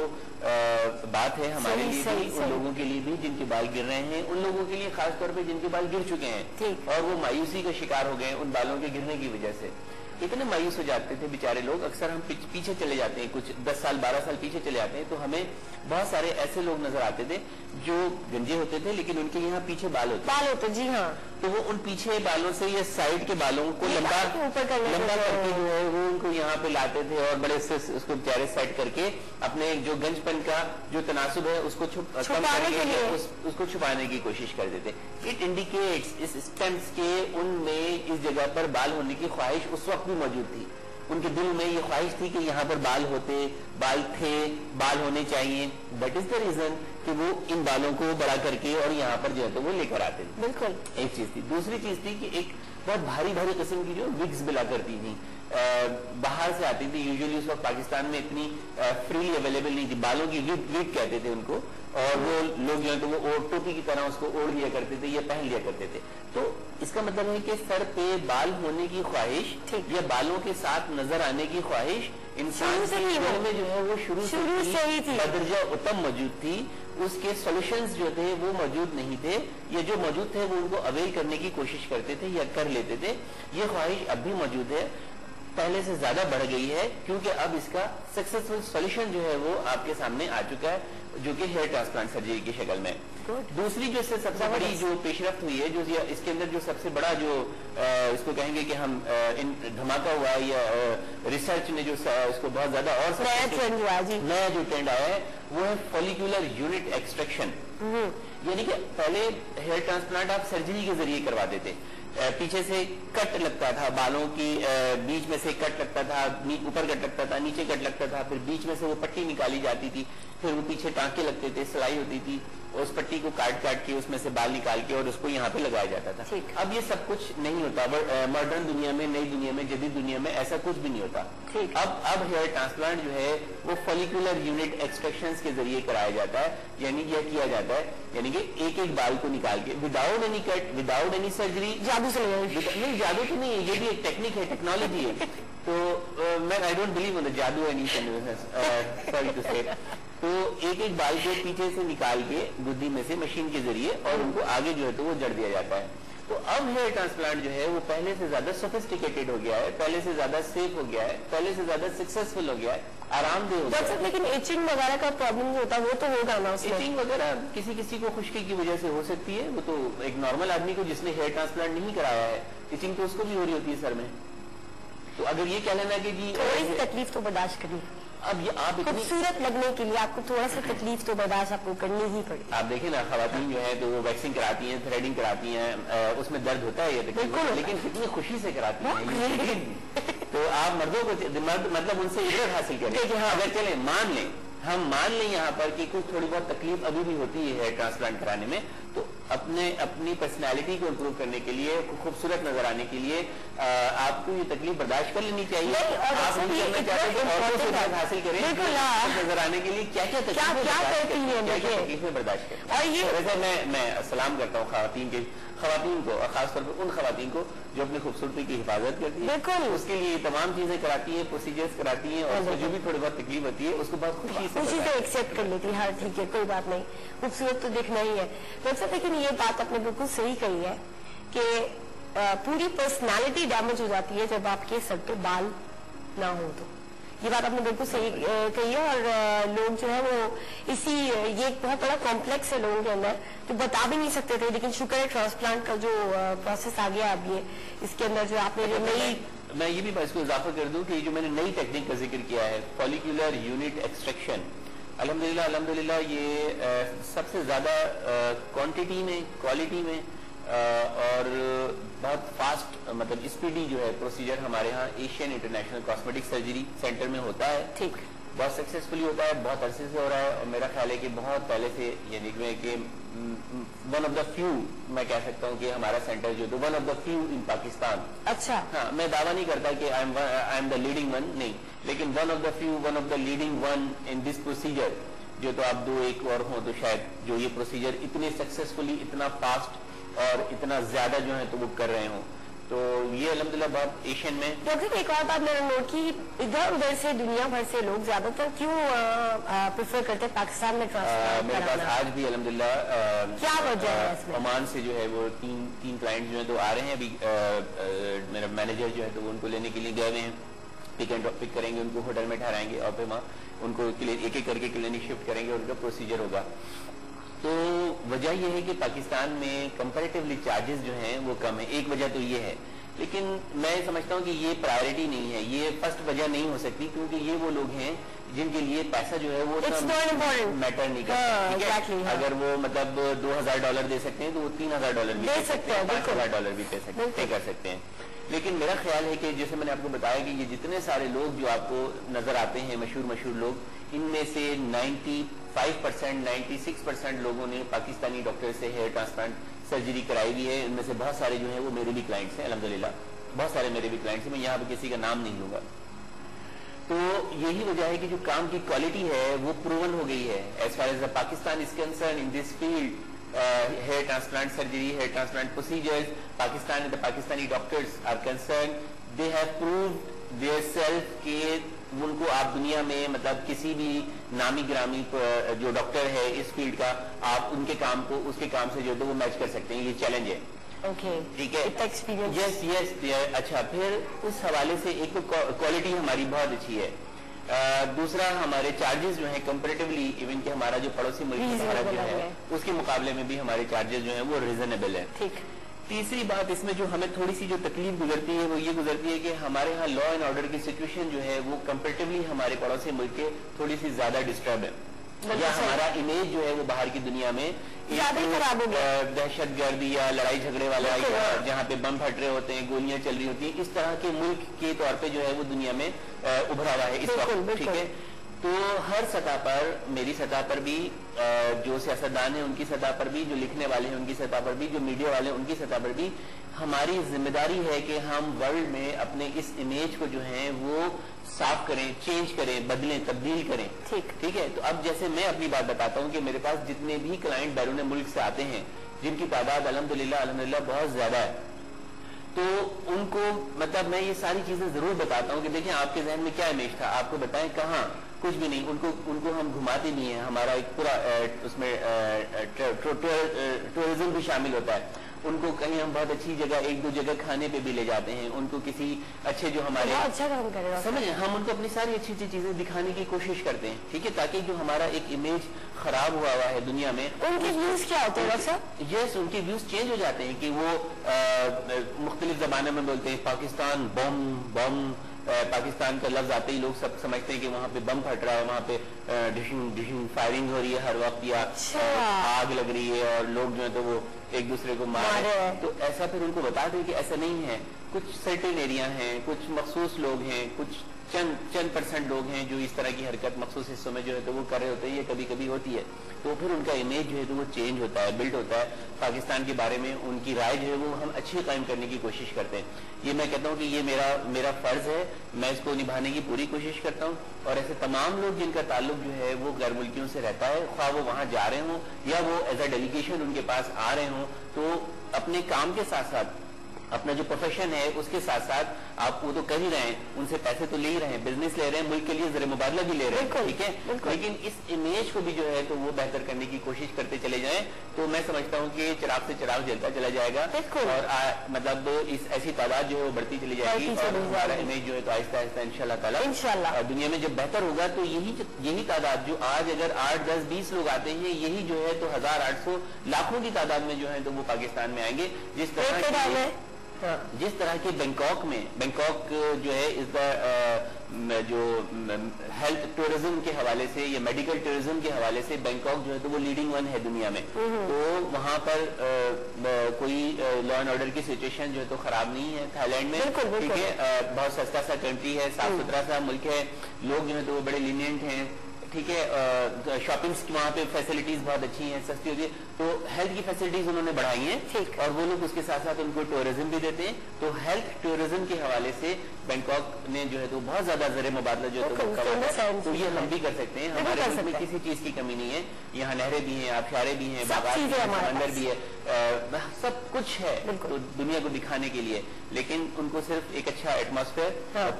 बात है हमारे लिए भी, उन लोगों के लिए भी जिनके बाल गिर रहे हैं, उन लोगों के लिए खास तौर पे जिनके बाल गिर चुके हैं और वो मायूसी का शिकार हो गए उन बालों के गिरने की वजह से। इतने मायूस हो जाते थे बेचारे लोग। अक्सर हम पीछे चले जाते हैं, कुछ 10 साल 12 साल पीछे चले जाते हैं तो हमें बहुत सारे ऐसे लोग नजर आते थे जो गंजे होते थे लेकिन उनके यहाँ पीछे बाल होते। जी हाँ। तो वो उन पीछे बालों से या साइड के बालों को लंबा करके जो है वो उनको यहाँ पे लाते थे और बड़े से उसको बेचारे सेट करके अपने जो गंजपन का जो तनासुब है उसको उसको छुपाने की कोशिश करते थे। इट इंडिकेट्स इस स्टेम्स के उनमें इस जगह पर बाल होने की ख्वाहिश उस वक्त भी मौजूद थी। उनके दिल में ये ख्वाहिश थी कि यहाँ पर बाल थे, बाल होने चाहिए। दैट इज द रीजन कि वो इन बालों को बड़ा करके और यहाँ पर जो है तो वो लेकर आते थे। बिल्कुल एक चीज थी। दूसरी चीज थी कि एक बहुत भारी भारी किस्म की जो विग्स मिला करती थी, बाहर से आती थी। यूजुअली उस वक्त पाकिस्तान में इतनी फ्रीली अवेलेबल नहीं थी। बालों की विग कहते थे उनको और वो लोग जो है तो वो टोपी की तरह उसको ओढ़ लिया करते थे या पहन लिया करते थे। तो इसका मतलब है कि सर पे बाल होने की ख्वाहिश या बालों के साथ नजर आने की ख्वाहिश इंसान के दिल में जो है वो शुरू से ही बदरजा उत्तम मौजूद थी। उसके सॉल्यूशंस जो थे वो मौजूद नहीं थे, या जो मौजूद थे वो उनको अवेल करने की कोशिश करते थे या कर लेते थे। ये ख्वाहिश अब भी मौजूद है, पहले से ज्यादा बढ़ गई है क्योंकि अब इसका सक्सेसफुल सॉल्यूशन जो है वो आपके सामने आ चुका है जो कि हेयर ट्रांसप्लांट सर्जरी की शक्ल में। दूसरी जो इससे सबसे बड़ी जो पेशरफ्त हुई है, जो इसके अंदर जो सबसे बड़ा जो इसको कहेंगे कि हम धमाका हुआ है या रिसर्च ने जो इसको बहुत ज्यादा और नया जो ट्रेंड आया है वो है फॉलिक्यूलर यूनिट एक्सट्रैक्शन। यानी कि पहले हेयर ट्रांसप्लांट आप सर्जरी के जरिए करवाते थे पीछे से कट लगता था, बालों की बीच में से कट लगता था, ऊपर कट लगता था, नीचे कट लगता था, फिर बीच में से वो पट्टी निकाली जाती थी, फिर वो पीछे टांके लगते थे, सिलाई होती थी, उस पट्टी को काट के उसमें से बाल निकाल के और उसको यहाँ पे लगाया जाता था। अब ये सब कुछ नहीं होता। मॉडर्न दुनिया में, नई दुनिया में, जदीद दुनिया में ऐसा कुछ भी नहीं होता। अब हेयर ट्रांसप्लांट जो है वो फॉलिकुलर यूनिट एक्सट्रैक्शन के जरिए कराया जाता है, यानी यह किया जाता है, यानी कि एक एक बाल को निकाल के without any cut, without any surgery. जादू से नहीं, जादू तो नहीं है, ये भी एक टेक्निक है, टेक्नोलॉजी है। तो मैं I don't believe in the जादू एनी, सॉरी टू से। तो एक एक बाल को पीछे से निकाल के गुद्दी में से मशीन के जरिए और उनको आगे जो है तो वो जड़ दिया जाता है। तो अब हेयर ट्रांसप्लांट जो है वो पहले से ज्यादा सोफिस्टिकेटेड हो गया है, पहले से ज्यादा सेफ हो गया है, पहले से ज्यादा सक्सेसफुल हो गया है, आरामदेह हो गया है। लेकिन इचिंग वगैरह का प्रॉब्लम होता है वो तो होगा ना उसमें? इचिंग वगैरह किसी किसी को खुश्की की वजह से हो सकती है, वो तो एक नॉर्मल आदमी को जिसने हेयर ट्रांसप्लांट नहीं कराया है, इचिंग तो उसको भी हो रही होती है सर में। तो अगर ये कह लेना कि जी थोड़ी सी तकलीफ तो बर्दाश्त करनी, अब ये आप खूबसूरत लगने के लिए आपको थोड़ा सा तकलीफ तो बर्दाश्त आपको करनी ही पड़ेगी। आप देखें ना, खवातीन जो है तो वो वैक्सिंग कराती हैं, थ्रेडिंग कराती हैं, उसमें दर्द होता है ये तकलीफ, लेकिन कितनी खुशी से कराती हैं। तो आप मर्दों को मतलब उनसे इज्जत हासिल करें। अगर चले हम मान लें यहाँ पर कि कुछ थोड़ी बहुत तकलीफ अभी भी होती है हेयर ट्रांसप्लांट कराने में, तो अपनी पर्सनैलिटी को इम्प्रूव करने के लिए, खूबसूरत नजर आने के लिए आपको ये तकलीफ बर्दाश्त कर लेनी चाहिए। आप हासिल करें नजर आने के लिए क्या क्या तकलीफें बर्दाश्त करें। और ये वैसे मैं सलाम करता हूँ खवातीन को, और खासतौर पर उन खवातीन को जो अपनी खूबसूरती की हिफाजत करती है, उसके लिए तमाम चीजें कराती है, प्रोसीजर्स कराती है, और उसको जो भी थोड़ी बहुत तकलीफ होती है उसको बहुत खुशी से एक्सेप्ट कर लेती है। हाँ ठीक है, कोई बात नहीं, खूबसूरत तो दिखना ही है। लेकिन ये बात आपने बिल्कुल सही कही है कि पूरी पर्सनालिटी डैमेज हो जाती है जब आपके सर पे बाल ना हो। तो ये बात आपने बिल्कुल सही कही है। और लोग जो है वो ये एक बहुत बड़ा कॉम्प्लेक्स है लोगों के अंदर, तो बता भी नहीं सकते थे, लेकिन शुक्र है ट्रांसप्लांट का जो प्रोसेस आ गया अब ये इसके अंदर जो आपने जो नई, मैं ये भी इसको इजाफा कर दूं कि जो मैंने नई टेक्निक का जिक्र किया है, फॉलिकुलर यूनिट एक्सट्रैक्शन, अल्हम्दुलिल्लाह ये सबसे ज्यादा क्वांटिटी में, क्वालिटी में और बहुत फास्ट, मतलब स्पीडी जो है प्रोसीजर हमारे यहाँ Asian international cosmetic surgery centre में होता है। ठीक, बहुत सक्सेसफुली होता है, बहुत अरसे से हो रहा है, और मेरा ख्याल है कि बहुत पहले से, यानी कि वन ऑफ द फ्यू मैं कह सकता हूँ कि हमारा सेंटर जो है one of the few in Pakistan. अच्छा, हाँ, मैं दावा नहीं करता कि I am the leading one, नहीं, लेकिन one of the few, one of the leading one in this procedure. जो तो आप 2-1 और हो तो शायद जो ये प्रोसीजर इतने सक्सेसफुली, इतना फास्ट और इतना ज्यादा जो है तो वो कर रहे हो, तो ये अल्हम्दुलिल्लाह बहुत एशियन में। डॉक्टर एक और बात मैंने नोट की, इधर उधर से दुनिया भर से लोग ज्यादातर क्यों प्रेफर करते हैं पाकिस्तान में ट्रांसप्लांट? मेरे पास आज भी अल्हम्दुलिल्लाह क्या वजह है इसमें? ओमान से जो है वो तीन क्लाइंट जो है तो आ रहे हैं अभी। मेरा मैनेजर जो है तो उनको लेने के लिए गए हुए हैं, पिक एंड ड्रॉप पिक करेंगे, उनको होटल में ठहराएंगे और फिर वहाँ उनको एक एक करके क्लिनिक शिफ्ट करेंगे और उनका प्रोसीजर होगा। तो वजह यह है कि पाकिस्तान में कंपैरेटिवली चार्जेस जो हैं वो कम है, एक वजह तो ये है, लेकिन मैं समझता हूँ कि ये प्रायोरिटी नहीं है, ये फर्स्ट वजह नहीं हो सकती, क्योंकि ये वो लोग हैं जिनके लिए पैसा जो है वो मैटर नहीं करता। अगर वो मतलब $2,000 दे सकते हैं तो वो $3,000 भी दे सकते हैं, $5,000 भी पे कर सकते हैं। लेकिन मेरा ख्याल है कि जैसे मैंने आपको बताया कि ये जितने सारे लोग जो आपको नजर आते हैं, मशहूर लोग, इनमें से 95%, 96% लोगों ने पाकिस्तानी डॉक्टर से हेयर ट्रांसप्लांट सर्जरी कराई हुई है। इनमें से बहुत सारे जो है वो मेरे भी क्लाइंट्स हैं, अल्हम्दुलिल्लाह बहुत सारे मेरे भी क्लाइंट्स हैं, मैं यहाँ पर किसी का नाम नहीं लूंगा। तो यही वजह है कि जो काम की क्वालिटी है वो प्रूवन हो गई है। As far as Pakistan is concern in this field, hair transplant surgery, hair transplant procedures, Pakistan and the Pakistani doctors are concerned, they have proved their self कि उनको आप दुनिया में मतलब किसी भी नामी ग्रामी जो डॉक्टर है इस फील्ड का, आप उनके काम को उसके काम से जो है वो मैच कर सकते हैं, ये चैलेंज है। ठीक है, यस। अच्छा, फिर उस हवाले से एक तो क्वालिटी हमारी बहुत अच्छी है, दूसरा हमारे चार्जेस जो हैं कंपैरेटिवली इवन कि हमारा जो पड़ोसी मुल्क भारत जो है उसके मुकाबले में भी हमारे चार्जेस जो हैं वो रीजनेबल है। ठीक। तीसरी बात इसमें जो हमें थोड़ी सी जो तकलीफ गुजरती है वो ये गुजरती है कि हमारे यहाँ लॉ एंड ऑर्डर की सिचुएशन जो है वो कंपैरेटिवली हमारे पड़ोसी मुल्क के थोड़ी सी ज्यादा डिस्टर्ब है। या हमारा इमेज जो है वो बाहर की दुनिया में खराब हो गया, दहशतगर्द या लड़ाई झगड़े वाला जहाँ पे बम फट रहे होते हैं, गोलियां चल रही होती हैं, इस तरह के मुल्क के तौर पे जो है वो दुनिया में उभरा हुआ है इस वक्त। ठीक है, तो हर सतह पर, मेरी सतह पर भी, जो सियासतदान है उनकी सतह पर भी, जो लिखने वाले हैं उनकी सतह पर भी, जो मीडिया वाले हैं उनकी सतह पर भी हमारी जिम्मेदारी है कि हम वर्ल्ड में अपने इस इमेज को जो है वो साफ करें, चेंज करें, बदलें, तब्दील करें। ठीक है, तो अब जैसे मैं अपनी बात बताता हूँ कि मेरे पास जितने भी क्लाइंट बैरून मुल्क से आते हैं, जिनकी तादाद अल्हम्दुलिल्लाह बहुत ज्यादा है, तो उनको मतलब मैं ये सारी चीजें जरूर बताता हूँ कि देखिए आपके जहन में क्या इमेज था, आपको बताएं कहाँ, कुछ भी नहीं। उनको हम घुमाते भी हैं, हमारा एक पूरा उसमें टूरिज्म भी शामिल होता है। उनको कहीं हम बहुत अच्छी जगह, एक दो जगह खाने पे भी ले जाते हैं, उनको किसी अच्छे जो हमारे अच्छा काम करेगा, समझ, हम उनको अपनी सारी अच्छी अच्छी चीजें दिखाने की कोशिश करते हैं। ठीक है, ताकि जो हमारा एक इमेज खराब हुआ है दुनिया में, उनके व्यूज क्या होते हैं सर? यस, उनके व्यूज चेंज हो जाते हैं कि वो मुख्तलिफ जबानों में बोलते हैं पाकिस्तान बम बम, पाकिस्तान का लफ्ज आते ही लोग सब समझते हैं कि वहाँ पे बम फट रहा है, वहाँ पे डिशिंग फायरिंग हो रही है हर वक्त, या आग लग रही है और लोग जो है तो वो एक दूसरे को मार रहे हैं। तो ऐसा फिर उनको बता दें कि ऐसा नहीं है, कुछ सर्टेन एरिया हैं, कुछ मखसूस लोग हैं, कुछ चंद % लोग हैं जो इस तरह की हरकत मखसूस हिस्सों में जो है तो वो कर रहे होते हैं, ये कभी कभी होती है, तो फिर उनका इमेज जो है तो वो चेंज होता है, बिल्ड होता है। पाकिस्तान के बारे में उनकी राय जो है वो हम अच्छी कायम करने की कोशिश करते हैं। ये मैं कहता हूँ कि ये मेरा फर्ज है, मैं इसको निभाने की पूरी कोशिश करता हूँ। और ऐसे तमाम लोग जिनका ताल्लुक जो है वो गैर मुल्कियों से रहता है, ख्वाह वो वहाँ जा रहे हों या वो एज अ डेलीगेशन उनके पास आ रहे हों, तो अपने काम के साथ साथ अपना जो प्रोफेशन है उसके साथ साथ आप वो तो कर ही रहे हैं, उनसे पैसे तो ले ही रहे हैं, बिजनेस ले रहे हैं, मुल्क के लिए ज़र मुबादला भी ले रहे हैं। ठीक है, लेकिन इस इमेज को भी जो है तो वो बेहतर करने की कोशिश करते चले जाएं, तो मैं समझता हूँ कि चिराग से चिराग जलता चला जाएगा और मतलब इस ऐसी तादाद जो है वो बढ़ती चली जाएगी और हमारा इमेज जो है तो आहिस्ता आहिस्ता इंशाल्लाह दुनिया में जब बेहतर होगा तो यही तादाद जो आज अगर 8, 10, 20 लोग आते हैं, यही जो है तो 1800 लाखों की तादाद में जो है तो वो पाकिस्तान में आएंगे। जिस तरह के बैंकॉक जो है इसका जो हेल्थ टूरिज्म के हवाले से या मेडिकल टूरिज्म के हवाले से बैंकॉक जो है तो वो लीडिंग वन है दुनिया में। तो वहाँ पर कोई लॉ एंड ऑर्डर की सिचुएशन जो है तो खराब नहीं है थाईलैंड में। ठीक है, बहुत सस्ता सा कंट्री है, साफ सुथरा सा मुल्क है, लोग जो है तो वो बड़े लीनियंट हैं। ठीक है, शॉपिंग वहाँ पे फैसिलिटीज बहुत अच्छी हैं, सस्ती होती है, तो हेल्थ की फैसिलिटीज उन्होंने बढ़ाई हैं और वो लोग उसके साथ साथ उनको टूरिज्म भी देते हैं। तो हेल्थ टूरिज्म के हवाले से बैंकॉक ने जो है तो बहुत ज्यादा ज़र मुबादला जो है तो ये हम भी कर सकते हैं। हमारे मुल्क में किसी चीज की कमी नहीं है, यहाँ नहरें भी हैं, आबशारे भी हैं, बागात भी हैं, समंदर भी है, सब कुछ है तो दुनिया को दिखाने के लिए, लेकिन उनको सिर्फ एक अच्छा एटमॉस्फेयर,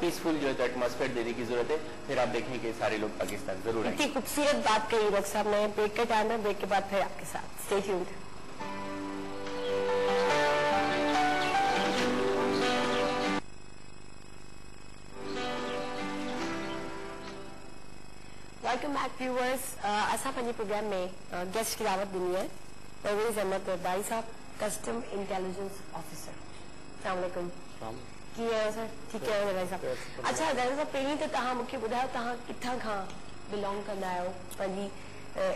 पीसफुल जो है तो एटमॉस्फेयर देने की जरूरत है। फिर आप देखें कि सारे लोग पाकिस्तान जरूर आएंगे। इतनी खूबसूरत बात कही डॉक्टर साहब ने। ब्रेक का टाइम है, ब्रेक के बाद फिर आपके साथ stay tuned. Welcome back viewers. असां पंहिंजे प्रोग्राम में गेस्ट की दावत ॾिनी आहे परवेज़ अहमद रबाई साहब, कस्टम इंटेलिजेंस ऑफिसर। अस्सलाम वालेकुम। कीअं आहियो सर? ठीक है रबाई साहब। अच्छा रबाई साहब, पहिरीं त तव्हां मूंखे ॿुधायो तव्हां किथां खां बिलोंग कंदा आहियो, पंहिंजी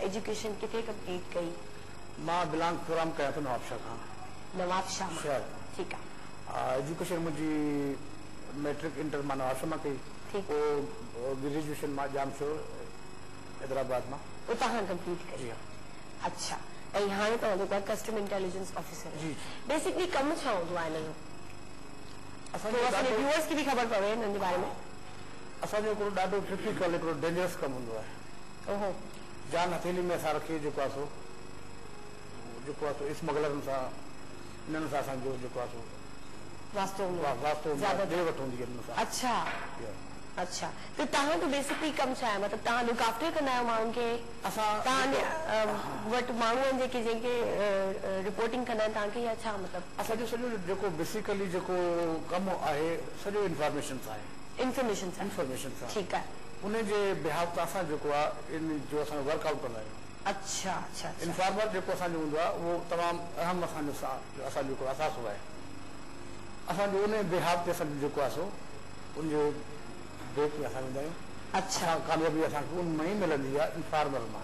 एजुकेशन किथे कंप्लीट कई? मां बिलोंग प्रोग्राम कया थो नवाबशाह खां। नवाबशाह, ठीकु आहे। एजुकेशन मुंहिंजी मैट्रिक इंटर मां नवाबशाह मां कई, पोइ ग्रेजुएशन मां जामशो हैदराबाद मां उतां खां कंप्लीट कई। अच्छा, ऐं हाणे तव्हां जेको आहे कस्टम इंटेलिजेंस ऑफिसर, बेसिकली कमु छा हूंदो आहे हिन जो? असांजे व्यूअर्स खे बि ख़बर पवे हिननि जे बारे में। असांजो हिकिड़ो ॾाढो टिपिकल हिकिड़ो डेंजरस कमु हूंदो आहे। ओहो, जान हथेली में असां रखी जेको आहे सो स्मगलरनि सां, इन्हनि सां असांजो जेको आहे सो वास्तो ॾे वठि हूंदी आहे हिन सां। अच्छा अच्छा, तो तव्हां तो बेसिकली कमु छा आहे, मतिलबु तव्हां लुक आफ्टर कंदा आहियो माण्हुनि खे? असां तव्हां वटि माण्हू आहिनि जेके रिपोर्टिंग कंदा आहिनि तव्हांखे, या छा मतिलबु? असांजो सॼो जेको बेसिकली जेको कमु आहे सॼो इंफॉर्मेशन सां आहे। इंफॉर्मेशन सां, ठीकु आहे। उन जे बिहाव तां असां जेको आहे इन जो असां वर्कआउट कंदा आहियूं। अच्छा अच्छा, इंफॉर्मर जेको असांजो हूंदो आहे उहो तमामु अहम असांजो जेको असासो आहे। असांजो उन बिहाव ते असांजो जेको आहे सो उनजो ब्रेक में असां वेंदा आहियूं। अच्छा, कामयाबी असांखे उन में ई मिलंदी आहे इंफॉर्मर मां।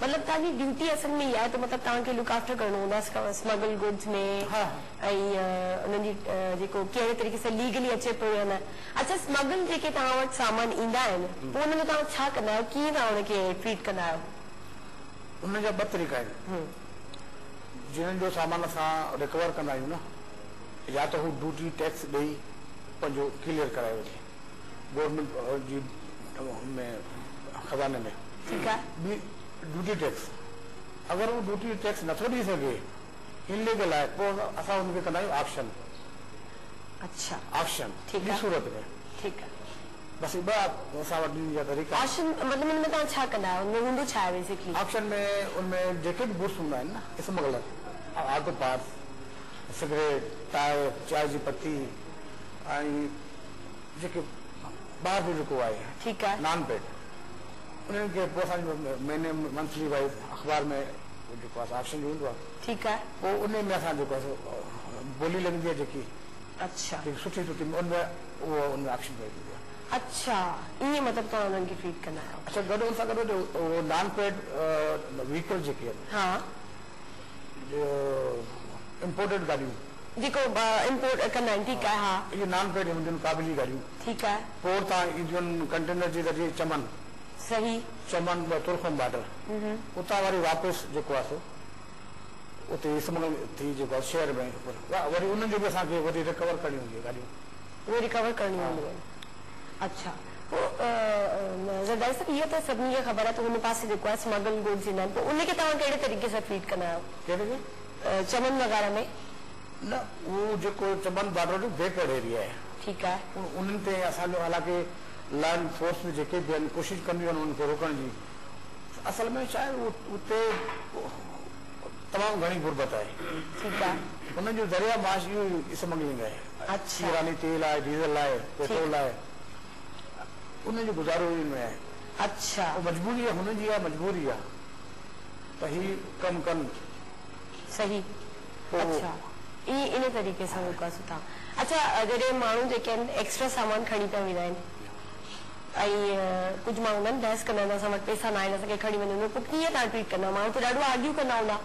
मतलब तव्हांजी ड्यूटी असल में इहा आहे त मतलब तव्हांखे लुक आफ्टर करणो हूंदो आहे स्मगल गुड्स में हाँ। ऐं उन्हनि जी जेको कहिड़े तरीक़े सां लीगली अचे पियो या न। अच्छा स्मगल जेके तव्हां वटि सामान ईंदा आहिनि पोइ उनमें तव्हां छा कंदा आहियो, कीअं तव्हां उनखे ट्रीट कंदा आहियो? उन जा 2 तरीक़ा आहिनि। जिन्हनि जो सामान असां रिकवर कंदा आहियूं न, या त हू ड्यूटी टैक्स ॾेई पंहिंजो क्लियर कराए वठे गवर्नमेंट जी में खज़ाने में, ठीकु आहे। ॿी ड्यूटी टैक्स, अगर वो ड्यूटी टैक्स नथो ॾेई सघे इनलीगल आहे पोइ असां उनखे कंदा आहियूं ऑक्शन। अच्छा ऑक्शन ठीकु ॿी आहे। सूरत में ठीकु आहे। बस ॿ असां वटि ॾियण जा तरीक़ा। ऑक्शन मतलब इनमें तव्हां छा कंदा आहियो, उनमें हूंदो छा आहे बेसिकली? ऑक्शन में उनमें जेके भी गुड्स हूंदा आहिनि न smuggler, auto parts, cigarette, tyre, चाय जी पत्ती ऐं जेके ॿाहिरि जो जेको आहे ठीकु आहे। नॉन पेड, उन्हनि खे पोइ असांजो महीने मंथली वाइज अख़बार में जेको आहे ऑक्शन जो हूंदो आहे, ठीकु आहे। पोइ उन में असां जेको आहे बोली लॻंदी आहे जेकी अच्छा सुठी उनमें उहो उनमें ऑक्शन कई आहे। अच्छा ईअं मतलब तव्हां उन्हनि खे ट्रीट कंदा आहियो? अच्छा गॾु हुन सां गॾु उहो नॉन पेड व्हीकल जेके आहिनि, हा इम्पोर्टेड गाॾियूं जेको इम्पोर्ट कंदा आहिनि, ठीकु आहे। हा इहे नॉन पेड हूंदियूं आहिनि क़ाबिली गाॾियूं। ठीकु आहे। पोइ तव्हां ईंदियूं आहिनि कंटेनर जी लॻे चमन, सही। चमन तुरखम बॉर्डर, उतां वरी वापसि जेको आहे सो उते स्मगल थी जेको आहे शहर में वरी उन्हनि जो बि असांखे वरी रिकवर करणी हूंदी आहे गाॾियूं, उहे रिकवर करणी हूंदियूं आहिनि। अच्छा पोइ ज़रदारी साहिब इहो त सभिनी खे ख़बर आहे त हुन पासे जेको आहे स्मगल गुड्स ईंदा आहिनि, पोइ उनखे तव्हां कहिड़े तरीक़े सां ट्रीट कंदा आहियो? कहिड़े खे चमन वग़ैरह में? न उहो जेको चमन बॉर्डर जो बैकवर्ड एरिया आहे, ठीकु आहे। उन्हनि ते असांजो हालांकि लॉ एनफोर्समेंट जेके बि आहिनि कोशिशि कंदियूं आहिनि उन्हनि खे रोकण जी, असल में छा आहे उते तमामु घणी गुरबत आहे। ठीकु आहे। उन्हनि जो ज़रिया माश इहो स्मगलिंग आहे। अच्छा ईरानी तेल आहे, डीज़ल आहे, पेट्रोल आहे, उन्हनि जो गुज़ारो इनमें आहे। अच्छा मजबूरी आहे, हुननि जी आहे मजबूरी आहे त ही कमु कनि। सही। अच्छा इन तरीक़े सां जेको आहे सुठा। अच्छा जॾहिं माण्हू जेके आहिनि एक्स्ट्रा सामान खणी था वेंदा आहिनि ऐं कुझु माण्हू हूंदा आहिनि बहस कंदा आहिनि असां वटि पैसा न आहिनि असांखे खणी वञो, पोइ कीअं तव्हां ट्रीट कंदा? माण्हू त ॾाढो आर्ग्यू कंदा हूंदा।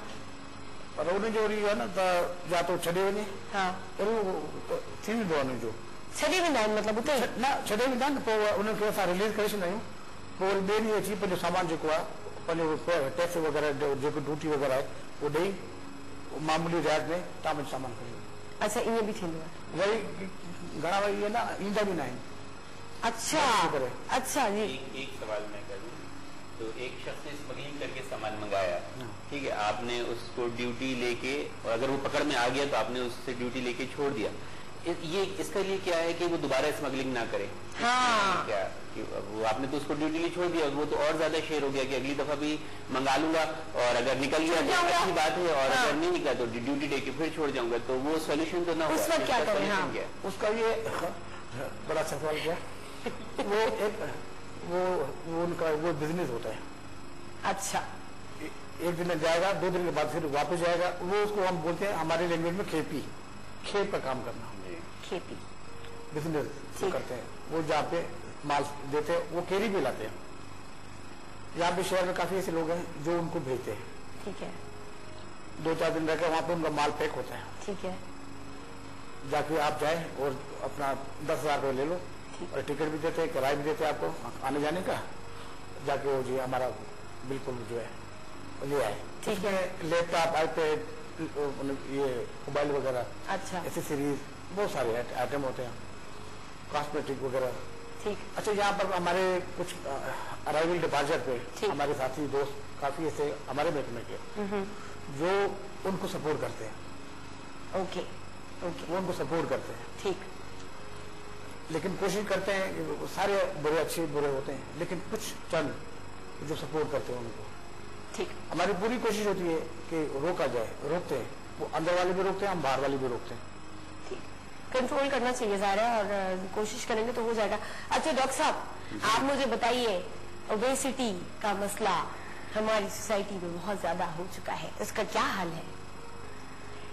पर उनजो वरी आहे न त या तो छॾे वञे, हा वरी उहो थी वेंदो आहे उनजो, छॾे वेंदा आहिनि मतलब उते न छॾे वेंदा आहिनि पोइ उनखे असां रिलीज़ करे छॾींदा आहियूं। पोइ वरी ॿिए ॾींहुं अची पंहिंजो सामान जेको आहे पंहिंजो टैक्स वग़ैरह जेको ड्यूटी वग़ैरह आहे उहो ॾेई मामूली रियायत में तव्हां पंहिंजो सामान खणी। अच्छा ईअं बि थींदो आहे? वरी घणा वरी इहे न ईंदा बि न आहिनि। अच्छा अच्छा जी। एक सवाल मैं करूं तो एक शख्स ने स्मगलिंग करके सामान मंगाया, ठीक है, आपने उसको ड्यूटी लेके अगर वो पकड़ में आ गया तो आपने उससे ड्यूटी लेके छोड़ दिया, ये इसके लिए क्या है कि वो दोबारा स्मगलिंग ना करे? हाँ क्या कि वो आपने तो उसको ड्यूटी लिए छोड़ दिया, वो तो और ज्यादा शेर हो गया कि अगली दफा भी मंगा लूंगा और अगर निकल गया तो अच्छी बात है और अगर नहीं निकला तो ड्यूटी लेके फिर छोड़ जाऊंगा, तो वो सोल्यूशन तो ना उस वक्त क्या करें? हाँ उसका ये बड़ा अच्छा सवाल किया। वो एक वो उनका वो बिजनेस होता है। अच्छा एक दिन जाएगा, 2 दिन के बाद फिर वापस जाएगा, वो उसको हम बोलते हैं हमारी लैंग्वेज में खेपी, खेप का काम करना, खेती बिजनेस करते हैं। वो जहाँ पे माल देते हैं वो केरी भी लाते हैं। यहाँ पे शहर में काफी ऐसे लोग हैं जो उनको भेजते हैं। ठीक है। 2-4 दिन रहकर वहाँ पे उनका माल पैक होता है। ठीक है। जाके आप जाए और अपना 10,000 रुपये ले लो और टिकट भी देते हैं, किराया भी देते हैं आपको आने जाने का। जाके वो जी हमारा बिल्कुल जो है ले आए। ठीक है। लैपटॉप, आईपैड, ये मोबाइल वगैरह, अच्छा एसेसरीज, बहुत सारे आइटम होते हैं, कॉस्मेटिक वगैरह। ठीक। अच्छा यहाँ पर हमारे कुछ अराइवल डिपार्चर पे हमारे साथी दोस्त काफी ऐसे हमारे महकमे के जो उनको सपोर्ट करते हैं। Okay okay. वो उनको सपोर्ट करते हैं। ठीक। लेकिन कोशिश करते हैं कि सारे बुरे अच्छे बुरे होते हैं, लेकिन कुछ चंद जो सपोर्ट करते हैं उनको। ठीक। हमारी पूरी कोशिश होती है कि रोका जाए, रोकते हैं, वो अंदर वाले भी रोकते हैं, हम बाहर वाले भी रोकते हैं। ठीक। कंट्रोल करना चाहिए ज़ाहिर है और कोशिश करेंगे तो हो जाएगा। अच्छा डॉक्टर साहब आप मुझे बताइए, ओबेसिटी का मसला हमारी सोसाइटी में बहुत ज्यादा हो चुका है, इसका क्या हल है,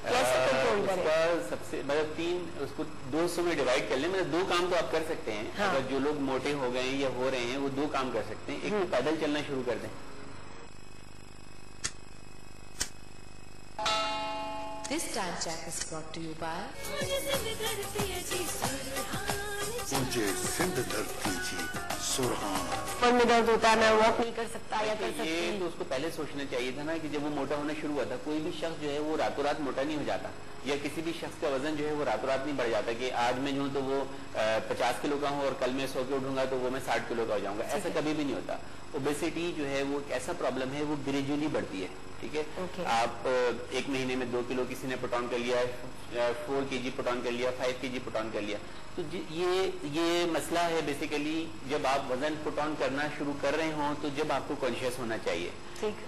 कैसे कंट्रोल करें? उसका सबसे मतलब 3 उसको 200 में डिवाइड कर लें। मतलब 2 काम तो आप कर सकते हैं। हाँ। अगर जो लोग मोटे हो गए हैं या हो रहे हैं वो 2 काम कर सकते हैं। एक तो पैदल चलना शुरू कर दें, This time check is brought to you by मुझे सिंध धरती जी सुरहान। पर में दर्द होता है, मैं वॉक नहीं कर सकता या कर सकती। ये तो उसको पहले सोचना चाहिए था ना कि जब वो मोटा होना शुरू हुआ था, कोई भी शख्स जो है वो रातों रात मोटा नहीं हो जाता, या किसी भी शख्स का वजन जो है वो रातों रात नहीं बढ़ जाता कि आज मैं जो हूँ तो वो 50 किलो का हूँ और कल मैं 100 के उठूंगा तो वो मैं 60 किलो का हो जाऊंगा। ऐसा कभी भी नहीं होता। ओबेसिटी जो है वो एक ऐसा प्रॉब्लम है, वो ग्रेजुअली बढ़ती है। ठीक है, आप 1 महीने में 2 किलो किसी ने पुट ऑन कर लिया, 4 kg पुट ऑन कर लिया, 5 kg पुट ऑन कर लिया, तो ये मसला है बेसिकली। जब आप वजन पुट ऑन करना शुरू कर रहे हो तो जब आपको कॉन्शियस होना चाहिए।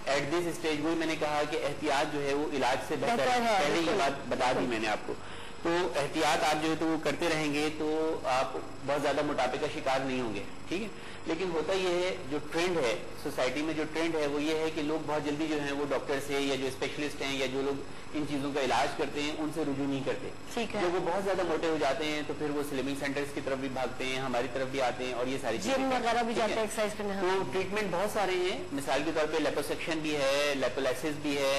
एट दिस स्टेज वही मैंने कहा कि एहतियात जो है वो इलाज से बेहतर है। पहले ये बात बता दी मैंने आपको। तो एहतियात आप जो है तो वो करते रहेंगे तो आप बहुत ज्यादा मोटापे का शिकार नहीं होंगे। ठीक है, लेकिन होता यह है, जो ट्रेंड है सोसाइटी में, जो ट्रेंड है वो ये है कि लोग बहुत जल्दी जो है वो डॉक्टर से या जो स्पेशलिस्ट हैं या जो लोग इन चीजों का इलाज करते हैं उनसे रुजू नहीं करते। जब वो बहुत ज्यादा मोटे हो जाते हैं तो फिर वो स्लिमिंग सेंटर्स की तरफ भी भागते हैं, हमारी तरफ भी आते हैं और ये सारी जिम वगैरह भी जाते हैं एक्सरसाइज करने। तो ट्रीटमेंट बहुत सारे हैं। मिसाल के तौर पे लेपोसेक्शन भी है, लेपोलाइसिस भी है,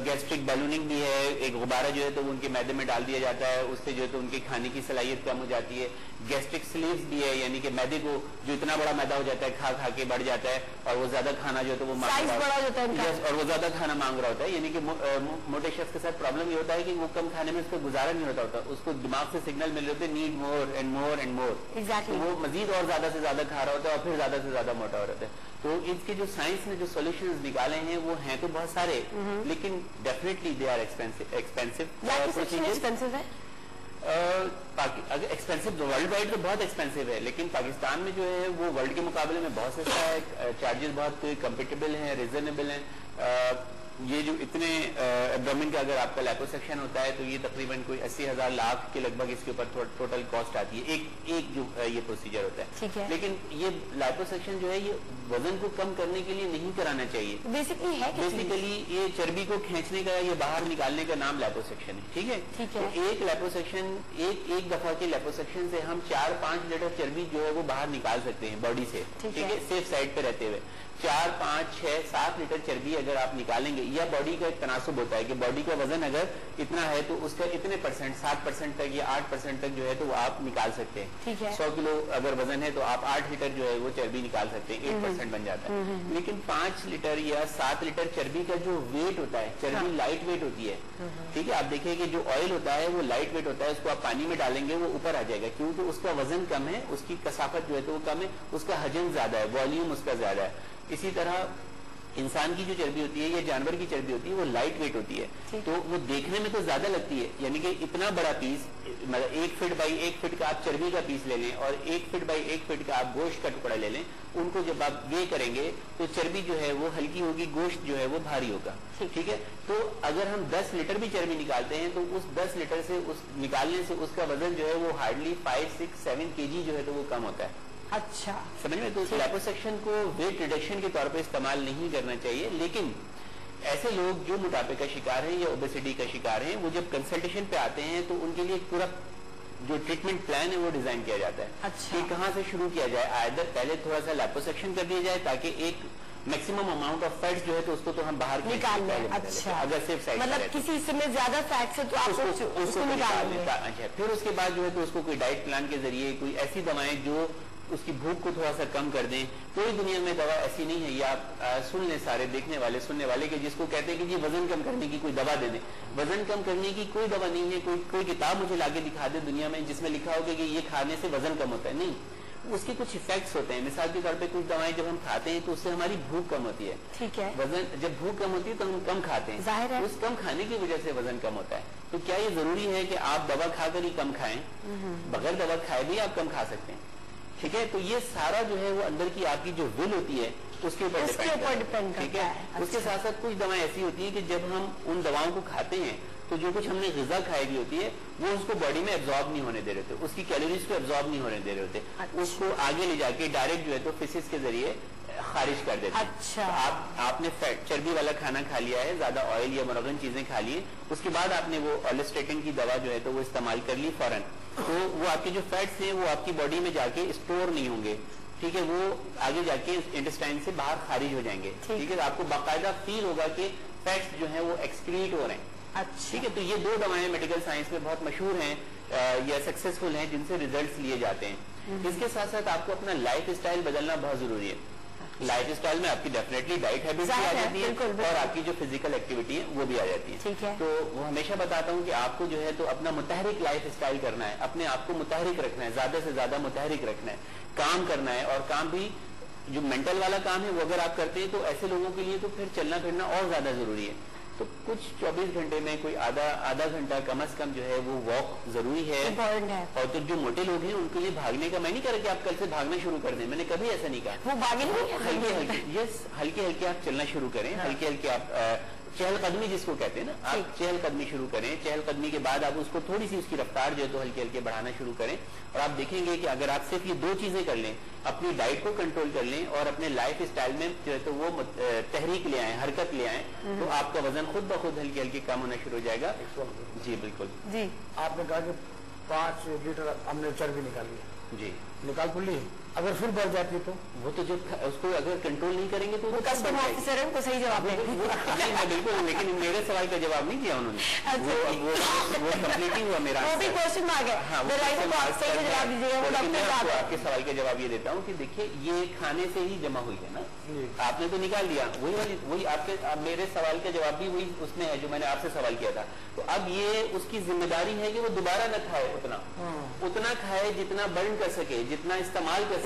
गैस्ट्रिक बैलूनिंग भी है। एक गुब्बारा जो है तो उनके मैदे में डाल दिया जाता है, उससे जो है तो उनकी खाने की सलाहियत कम हो जाती है। गैस्ट्रिक स्लीव्स भी है, यानी कि मैदे को जो इतना बड़ा मैदा हो जाता है खा खा के बढ़ जाता है और वो ज्यादा खाना जो है तो वो मांग रहा होता है, और वो ज्यादा खाना मांग रहा होता है। यानी कि मोटे शख्स के साथ प्रॉब्लम ये होता है कि वो कम खाने में उसको गुजारा नहीं होता, उसको दिमाग से सिग्नल मिल रहे होते need more and more and more. Exactly, वो मजीद और ज्यादा से ज्यादा खा रहा होता है और फिर ज्यादा से ज्यादा मोटा हो रहा है। तो इसके जो साइंस ने जो सॉल्यूशंस निकाले हैं वो हैं तो बहुत सारे, लेकिन डेफिनेटली दे आर एक्सपेंसिव है। अगर एक्सपेंसिव वर्ल्ड वाइड तो बहुत एक्सपेंसिव है, लेकिन पाकिस्तान में जो है वो वर्ल्ड के मुकाबले में बहुत सस्ता है। चार्जेस बहुत कंपेटेबल हैं, रिजनेबल हैं। ये जो इतने एब्डोमेन का अगर आपका लैपोसेक्शन होता है तो ये तकरीबन कोई 80,000 लाख के लगभग इसके ऊपर टोटल कॉस्ट आती है, एक जो ये प्रोसीजर होता है। लेकिन ये लैपोसेक्शन जो है ये वजन को कम करने के लिए नहीं कराना चाहिए। बेसिकली ये चर्बी को खींचने का या बाहर निकालने का नाम लैपोसेक्शन है। ठीक है, तो एक लैपोसेक्शन एक दफा के लैपोसेक्शन से हम 4-5 लीटर चर्बी जो है वो बाहर निकाल सकते हैं बॉडी से। ठीक है, सेफ साइड पे रहते हुए 4, 5, 6, 7 लीटर चर्बी अगर आप निकालेंगे, या बॉडी का एक तनासुब होता है कि बॉडी का वजन अगर इतना है तो उसका इतने परसेंट 7% तक या 8% तक जो है तो वो आप निकाल सकते हैं। 100 किलो अगर वजन है तो आप 8 लीटर जो है वो चर्बी निकाल सकते हैं, 8% बन जाता है। लेकिन 5 लीटर या 7 लीटर चर्बी का जो वेट होता है, चर्बी लाइट वेट होती है। ठीक है, आप देखिए कि जो ऑयल होता है वो लाइट वेट होता है, उसको आप पानी में डालेंगे वो ऊपर आ जाएगा क्योंकि उसका वजन कम है, उसकी कसाफत जो है तो वो कम है, उसका हजम ज्यादा है, वॉल्यूम उसका ज्यादा है। इसी तरह इंसान की जो चर्बी होती है या जानवर की चर्बी होती है वो लाइट वेट होती है, तो वो देखने में तो ज्यादा लगती है। यानी कि इतना बड़ा पीस, मतलब 1 फीट बाई 1 फीट का आप चर्बी का पीस ले लें और 1 फीट बाई 1 फीट का आप गोश्त का टुकड़ा ले लें, उनको जब आप वे करेंगे तो चर्बी जो है वो हल्की होगी, गोश्त जो है वो भारी होगा। ठीक है, तो अगर हम 10 लीटर भी चर्बी निकालते हैं तो उस 10 लीटर से उस निकालने से उसका वजन जो है वो हार्डली 5, 6, 7 kg जो है तो वो कम होता है। अच्छा, समझ में? तो लैपोसेक्शन को वेट रिडक्शन के तौर पे इस्तेमाल नहीं करना चाहिए, लेकिन ऐसे लोग जो मोटापे का शिकार हैं या ओबेसिटी का शिकार हैं, वो जब कंसल्टेशन पे आते हैं तो उनके लिए पूरा जो ट्रीटमेंट प्लान है वो डिजाइन किया जाता है। अच्छा, कि कहाँ से शुरू किया जाए। आइदर पहले थोड़ा सा लैपोसेक्शन कर दिया जाए ताकि एक मैक्सिमम अमाउंट ऑफ फैट्स जो है तो उसको तो हम बाहर निकाल लें। अच्छा, अगर सिर्फ साइड मतलब किसी हिस्से में ज्यादा फैट्स है तो आप उसको निकाल लें। अच्छा, फिर उसके बाद जो है तो उसको कोई डाइट प्लान के जरिए कोई ऐसी दवाएं जो उसकी भूख को थोड़ा सा कम कर दें। कोई दुनिया में दवा ऐसी नहीं है, या आप सुन लें सारे देखने वाले सुनने वाले कि जिसको कहते हैं कि जी वजन कम करने की कोई दवा दे दें। वजन कम करने की कोई दवा नहीं है। कोई किताब मुझे लाके दिखा दे दुनिया में जिसमें लिखा होगा कि ये खाने से वजन कम होता है। नहीं, उसके कुछ इफेक्ट्स होते हैं। मिसाल के तौर पे कुछ दवाएं जब हम खाते हैं तो उससे हमारी भूख कम होती है। ठीक है, वजन जब भूख कम होती है तो हम कम खाते हैं, जाहिर है। उस कम खाने की वजह से वजन कम होता है। तो क्या ये जरूरी है कि आप दवा खाकर ही कम खाएं? बगैर दवा खाए भी आप कम खा सकते हैं। ठीक है, तो ये सारा जो है वो अंदर की आपकी जो विल होती है उसके ऊपर डिपेंड। ठीक है, उसके साथ साथ कुछ दवाएं ऐसी होती है कि जब हम उन दवाओं को खाते हैं तो जो कुछ हमने ग़िज़ा खाई हुई होती है वो उसको बॉडी में एब्जॉर्ब नहीं होने दे रहे होते, उसकी कैलोरीज को एब्जॉर्ब नहीं होने दे रहे होते। उसको आगे ले जाके डायरेक्ट जो है तो फिसिस के जरिए खारिज कर देते हैं। अच्छा, तो आपने फैट चर्बी वाला खाना खा लिया है, ज्यादा ऑयल या मुरगन चीजें खा ली, उसके बाद आपने वो ऑलेस्टेटिन की दवा जो है तो वो इस्तेमाल कर ली फौरन, तो वो आपके जो फैट्स हैं वो आपकी बॉडी में जाके स्टोर नहीं होंगे। ठीक है, वो आगे जाके इंटेस्टाइन से बाहर खारिज हो जाएंगे। ठीक है, आपको बाकायदा फील होगा कि फैट्स जो हैं वो एक्सक्रीट हो रहे हैं। अच्छा, ठीक है, तो ये 2 दवाएं मेडिकल साइंस में बहुत मशहूर हैं या सक्सेसफुल हैं, जिनसे रिजल्ट्स लिए जाते हैं। इसके साथ साथ आपको अपना लाइफ स्टाइल बदलना बहुत जरूरी है। लाइफ स्टाइल में आपकी डेफिनेटली डाइट हैबिट्स भी आ जाती है और आपकी जो फिजिकल एक्टिविटी है वो भी आ जाती है। ठीक है। तो वो हमेशा बताता हूँ कि आपको जो है तो अपना मुतहरिक लाइफ स्टाइल करना है, अपने आप को मुतहरिक रखना है, ज्यादा से ज्यादा मुतहरिक रखना है, काम करना है। और काम भी जो मेंटल वाला काम है वो अगर आप करते हैं तो ऐसे लोगों के लिए तो फिर चलना फिरना और ज्यादा जरूरी है। तो कुछ 24 घंटे में कोई आधा घंटा कम से कम जो है वो वॉक जरूरी है। और तो जो मोटे लोग हैं उनके लिए भागने का, मैं नहीं कह रहा कि आप कल से भागना शुरू कर दें, मैंने कभी ऐसा नहीं कहा। वो भागेंगे हल्के हल्के आप चलना शुरू करें, हल्के हल्के आप चहलकदमी जिसको कहते हैं ना, आप चहलकदमी शुरू करें। चहलकदमी के बाद आप उसको थोड़ी सी उसकी रफ्तार जो है तो हल्के हल्के बढ़ाना शुरू करें। और आप देखेंगे कि अगर आप सिर्फ ये 2 चीजें कर लें, अपनी डाइट को कंट्रोल कर लें और अपने लाइफ स्टाइल में जो है तो वो तहरीक ले आए, हरकत ले आए, तो आपका वजन खुद ब खुद हल्के हल्के कम होना शुरू हो जाएगा। जी बिल्कुल जी। आपने कहा कि 5 लीटर हमने चर्बी निकाली है जी, निकाल तो ली, अगर फिर बढ़ जाती तो वो तो जब उसको अगर कंट्रोल नहीं करेंगे तो कस्टम ऑफिसर है, उनको सही जवाब देंगे। नहीं बिल्कुल, लेकिन मेरे सवाल का जवाब नहीं दिया उन्होंने। वो कंप्लीट ही हुआ मेरा। वो भी क्वेश्चन मार्क है। हाँ, आपके सवाल का जवाब ये देता हूँ कि देखिए ये खाने से ही जमा हुई है ना, आपने तो निकाल दिया, वही आपके मेरे सवाल का जवाब भी वही उसमें है जो मैंने आपसे सवाल किया था। तो अब ये उसकी जिम्मेदारी है कि वो दोबारा न खाए, उतना खाए जितना बर्न कर सके, जितना इस्तेमाल कर सके,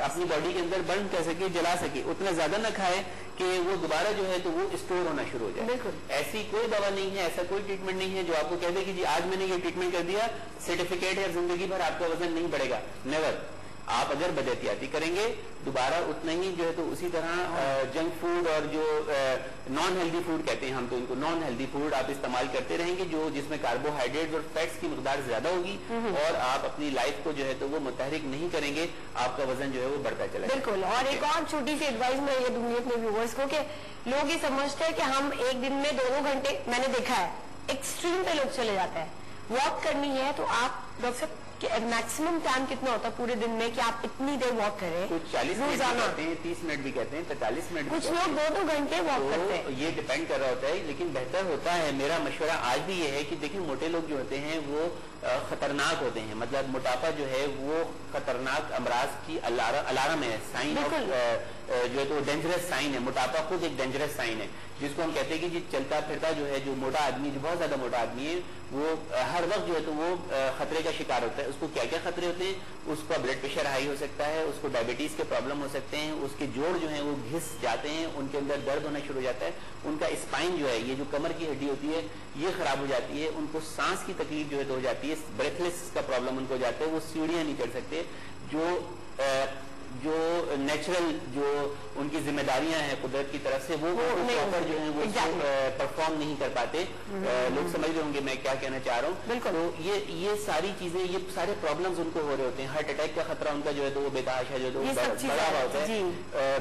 अपनी बॉडी के अंदर बर्न कर सके, जला सके, उतना ज्यादा न खाए कि वो दोबारा जो है तो वो स्टोर होना शुरू हो जाए। ऐसी कोई दवा नहीं है, ऐसा कोई ट्रीटमेंट नहीं है जो आपको कह दे कि जी आज मैंने ये ट्रीटमेंट कर दिया, सर्टिफिकेट है, जिंदगी भर आपका वजन नहीं बढ़ेगा। नेवर। आप अगर बदहतियाती करेंगे दोबारा उतना ही जो है तो उसी तरह जंक फूड और जो नॉन हेल्दी फूड कहते हैं हम तो इनको नॉन हेल्दी फूड आप इस्तेमाल करते रहेंगे जो जिसमें कार्बोहाइड्रेट्स और फैट्स की मकदार ज्यादा होगी और आप अपनी लाइफ को जो है तो वो मुतहरिक नहीं करेंगे, आपका वजन जो है वो बढ़ता चलेगा। बिल्कुल। और एक और छोटी सी एडवाइस मैं ये दूंगी अपने व्यूअर्स को कि लोग ये समझते हैं कि हम एक दिन में 2 घंटे, मैंने देखा है एक्सट्रीम पे लोग चले जाते हैं, वॉक करनी है तो आप डॉक्टर साहब मैक्सिमम टाइम कितना होता है पूरे दिन में कि आप इतनी देर वॉक करें? कुछ 40 मिनट भी कहते हैं, 30 मिनट भी कहते हैं, 45 मिनट, कुछ लोग 2 घंटे वॉक करते हैं। ये डिपेंड कर रहा होता है, लेकिन बेहतर होता है, मेरा मशवरा आज भी ये है कि देखिए मोटे लोग जो होते हैं वो खतरनाक होते हैं, मतलब मोटापा जो है वो खतरनाक अमराज की अलार्म है, साइन ऑफ जो है तो डेंजरस साइन है। मोटापा खुद एक डेंजरस साइन है जिसको हम कहते हैं कि जी चलता फिरता जो है जो मोटा आदमी, जो बहुत ज्यादा मोटा आदमी है, वो हर वक्त जो है तो वो खतरे का शिकार होता है। उसको क्या क्या खतरे होते हैं? उसका ब्लड प्रेशर हाई हो सकता है, उसको डायबिटीज के प्रॉब्लम हो सकते हैं, उसके जोड़ जो है वो घिस जाते हैं, उनके अंदर दर्द होना शुरू हो जाता है, उनका स्पाइन जो है ये जो कमर की हड्डी होती है ये खराब हो जाती है, उनको सांस की तकलीफ जो है तो हो जाती है, ब्रेथलेस का प्रॉब्लम उनको हो जाता है, वो सीढ़ियां नहीं चढ़ सकते, जो नेचुरल जो उनकी जिम्मेदारियां हैं कुदरत की तरफ से वो प्रॉपर जो है वो परफॉर्म नहीं कर पाते। लोग समझ रहे होंगे मैं क्या कहना चाह रहा हूँ। तो ये सारी चीजें, ये सारे प्रॉब्लम्स उनको हो रहे होते हैं। हार्ट अटैक का खतरा उनका जो है तो वो बेतहाशा जो है तो बड़ा हुआ होता है,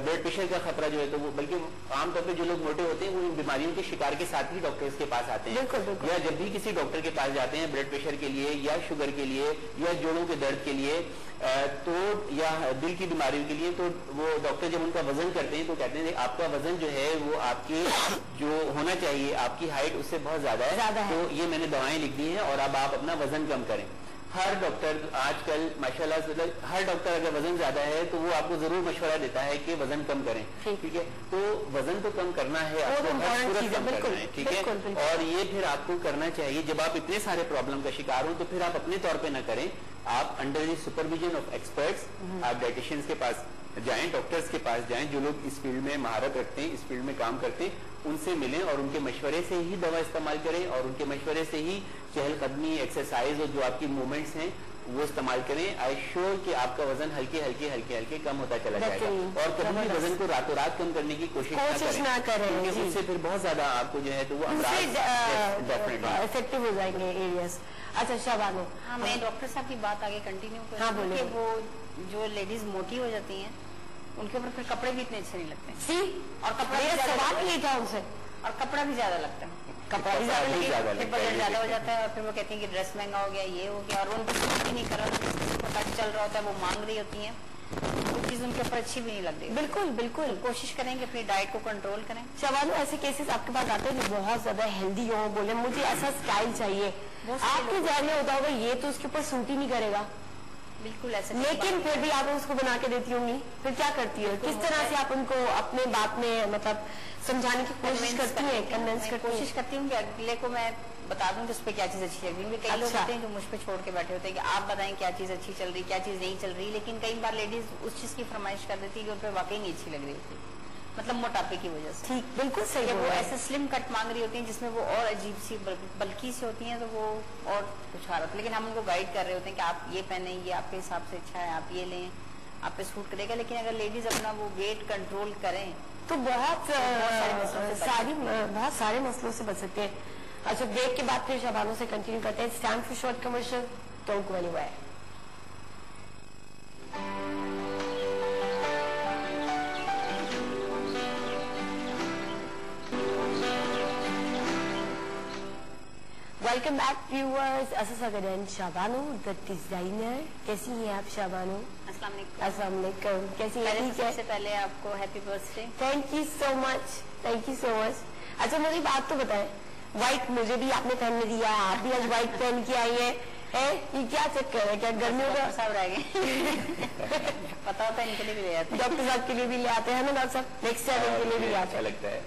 ब्लड प्रेशर का खतरा जो है तो वो, बल्कि आमतौर पर जो लोग मोटे होते हैं वो इन बीमारियों के शिकार के साथ ही डॉक्टर्स के पास आते हैं, या जब भी किसी डॉक्टर के पास जाते हैं ब्लड प्रेशर के लिए या शुगर के लिए या जोड़ों के दर्द के लिए तो या दिल की बीमारियों के लिए, तो वो डॉक्टर जब उनका वजन करते हैं तो कहते हैं आपका वजन जो है वो आपके जो होना चाहिए आपकी हाइट उससे बहुत ज्यादा है, तो ये मैंने दवाएं लिख दी हैं और अब आप अपना वजन कम करें। हर डॉक्टर आजकल माशाल्लाह हर डॉक्टर अगर वजन ज्यादा है तो वो आपको जरूर मशवरा देता है कि वजन कम करें, ठीक है। तो वजन तो कम करना है, आपको हर सूरत कम करना है, ठीक है। और ये फिर आपको करना चाहिए जब आप इतने सारे प्रॉब्लम का शिकार हो तो फिर आप अपने तौर पे ना करें, आप under the supervision of experts आप डाइटिशियंस के पास जाएं, डॉक्टर्स के पास जाएं जो लोग इस फील्ड में महारत रखते हैं, इस फील्ड में काम करते हैं, उनसे मिलें और उनके मशवरे से ही दवा इस्तेमाल करें और उनके मशवरे से ही चहलकदमी, एक्सरसाइज और जो आपकी मूवमेंट्स हैं वो इस्तेमाल करें। आई श्योर कि आपका वजन हल्के हल्के कम होता चला जाएगा। और कभी भी वजन को रातों रात कम करने की कोशिश ना करें, क्योंकि उससे फिर बहुत ज्यादा आपको जो है तो वो इफेक्टिव हो जाएंगे एरियाज। अच्छा शाबानो, हाँ मैं डॉक्टर साहब की बात आगे कंटिन्यू करूँ कि वो जो लेडीज मोटी हो जाती हैं उनके ऊपर फिर कपड़े भी इतने अच्छे नहीं लगते और कपड़ा भी था उनसे और कपड़ा भी ज्यादा लगता है, कपड़ा भी ज्यादा फिर बजट ज्यादा हो जाता है और फिर वो कहती है कि ड्रेस महंगा हो गया, ये हो गया, और उनको कुछ भी नहीं कर रहा, पता चल रहा होता है वो मांग रही होती है। कुछ चीज उनके ऊपर अच्छी भी नहीं लग रही। बिल्कुल बिल्कुल। तो कोशिश करें कि अपनी डाइट को कंट्रोल करें। शबानो, ऐसे केसेस आपके पास आते हैं जो बहुत ज्यादा हेल्दी हो, बोले मुझे ऐसा स्टाइल चाहिए, आपके ध्यान में होता होगा ये तो उसके ऊपर सूट ही नहीं करेगा, बिल्कुल ऐसा, लेकिन फिर भी आप उसको बना के देती होंगी, फिर क्या करती है, किस तरह से आप उनको अपने बात में मतलब समझाने की कोशिश करती है, कन्विंस करती है? कोशिश करती हूँ कि अगले को मैं बता दूं कि उस पर क्या चीज अच्छी लग रही है। कई लोग होते हैं जो मुझ पे छोड़ के बैठे होते हैं कि आप बताएं क्या चीज अच्छी चल रही, क्या चीज नहीं चल रही, लेकिन कई बार लेडीज उस चीज की फरमाइश कर देती है कि उन पर वाकई नहीं अच्छी लग रही होती, मतलब मोटापे की वजह से। ठीक, बिल्कुल सही। वो ऐसे स्लिम कट मांग रही होती हैं जिसमें वो और अजीब सी बल्कि सी होती हैं, तो वो और कुछ आ रहा था, लेकिन हम उनको गाइड कर रहे होते हैं कि आप ये पहने, ये आपके हिसाब से अच्छा है, आप ये लें, आप पे सूट करेगा। लेकिन अगर लेडीज अपना वो वेट कंट्रोल करें तो बहुत सारे मसलों से बच सकते हैं। अच्छा, ब्रेक के बाद फिर शबानों से कंटिन्यू करते हैं। Stand for short commercial, don't go anywhere. Welcome back viewers, Asad Shabano the designer. कैसी हैं आप शाबानो? अस्सलाम वालेकुम। कैसी हैं? सबसे पहले आपको happy birthday. Thank you so much, thank you so much. अच्छा, मुझे बात तो बताएं, व्हाइट मुझे भी आपने पहनने दिया, आप भी आज व्हाइट पहन के आई है, ये क्या चक्कर है? क्या गर्मियों का साहब रह गए? पता होता है इनके लिए भी ले आते हैं, डॉक्टर साहब के लिए भी ले आते हैं ना डॉक्टर साहब, नेक्स्ट टाइम इनके लिए भी ले आते हैं। अच्छा लगता है,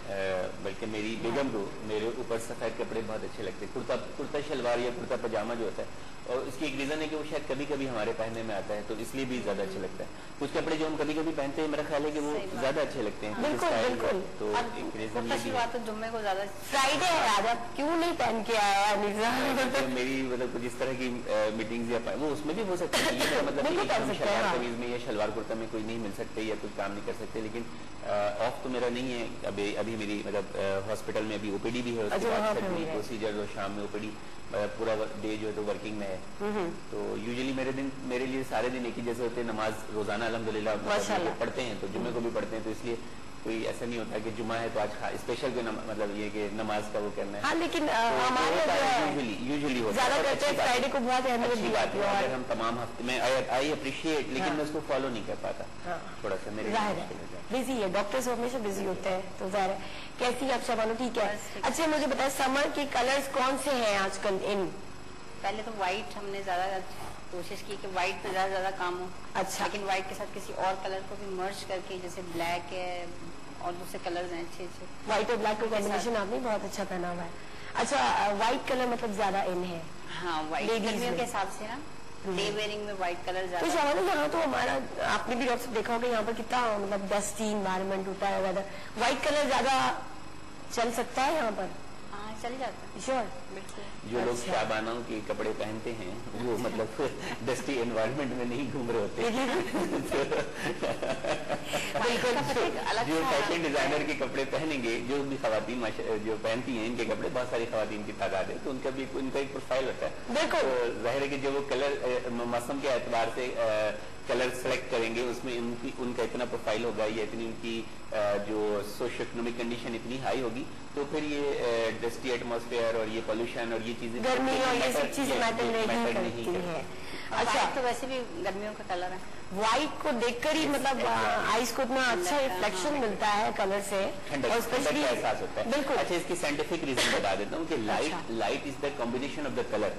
बल्कि मेरी बेगम को मेरे ऊपर सफेद कपड़े बहुत अच्छे लगते हैं, कुर्ता शलवार या कुर्ता पजामा जो होता है, और इसकी एक रीजन है कि वो शायद कभी कभी हमारे पहनने में आता है, तो इसलिए भी ज्यादा अच्छा लगता है। कुछ कपड़े जो हम कभी कभी पहनते हैं, मेरा ख्याल है कि वो ज्यादा अच्छे लगते हैं। बिल्कुल बिल्कुल। तो एक रीजन ये भी है। तो जुम्मे को ज्यादा फ्राइडे है आज, आप क्यों नहीं पहन के आया अनीसा? मेरी मतलब जिस तरह की मीटिंग्स या वो उसमें भी हो सकता है, ये मतलब शलवार कमीज में या शलवार कुर्ता में कोई नहीं मिल सकते या कोई काम नहीं कर सकते, लेकिन ऑफ तो मेरा नहीं है। अभी मेरी मतलब हॉस्पिटल में अभी ओपीडी भी है, उसके बाद प्रोसीजर और शाम में ओपीडी, पूरा डे जो है तो वर्किंग में है। तो यूजुअली मेरे लिए सारे दिन एक ही जैसे होते हैं। नमाज रोजाना अल्हम्दुलिल्लाह पढ़ते हैं, तो जुम्मे को भी पढ़ते हैं, तो इसलिए कोई ऐसा नहीं होता कि जुम्मा है तो आज स्पेशल कोई मतलब ये कि नमाज का वो करना है। हाँ, लेकिन हमारे यूजुअली होता है, ज्यादा करते हैं फ्राइडे को बहुत अच्छी बात है। अगर हम तमाम हफ्ते में आई अप्रिशिएट, लेकिन मैं उसको फॉलो नहीं कर पाता, थोड़ा सा मेरे बिजी है। डॉक्टर्स हमेशा बिजी होते हैं, तो जाहिर है। कैसी आप शबानो? ठीक है। अच्छा, मुझे बताए समर के कलर्स कौन से हैं आजकल इन? पहले तो व्हाइट हमने ज्यादा कोशिश की कि व्हाइट पे ज्यादा काम हो। अच्छा। लेकिन व्हाइट के साथ किसी और कलर को भी मर्ज करके, जैसे ब्लैक है और दूसरे कलर्स हैं अच्छे अच्छे, व्हाइट और ब्लैक का कॉम्बिनेशन आपने बहुत अच्छा पहना हुआ है। अच्छा, व्हाइट कलर मतलब ज्यादा इन है? हाँ, व्हाइट गर्मियों के हिसाब से ना डे वेयरिंग में व्हाइट कलर ज्यादा। तो शबानो, यहाँ तो हमारा आपने भी डॉक्टर देखा होगा, यहाँ पर कितना मतलब डस्टी इन्वायरमेंट होता है, वेदर व्हाइट कलर ज्यादा चल सकता है यहाँ पर? चली जाता है, श्योर, बिल्कुल। जो लोग शाबानों के कपड़े पहनते हैं वो मतलब डस्टी एनवायरनमेंट में नहीं घूम रहे होते। जो फैशन डिजाइनर के कपड़े पहनेंगे, जो भी खवातीन जो पहनती हैं इनके कपड़े, बहुत सारी खवातीन की तादाद है, तो उनका एक प्रोफाइल होता है। देखो, जाहिर है कि जो वो कलर मौसम के एतबार से कलर सेलेक्ट करेंगे, उसमें उनका इतना प्रोफाइल होगा या इतनी उनकी जो सोशो इकोनॉमिक कंडीशन इतनी हाई होगी, तो फिर ये डस्टी एटमॉस्फेयर और ये पोल्यूशन और ये चीजें, गर्मी और ये सब चीजें मैटर नहीं करती है। अच्छा, तो वैसे भी गर्मियों का कलर है, व्हाइट को देखकर ही मतलब आईज को इतना अच्छा रिफ्लेक्शन मिलता है कलर से, और स्पेशली एहसास होता है। बिल्कुल। अच्छा, इसकी साइंटिफिक रीजन बता देता हूँ कि light is the combination of the colour.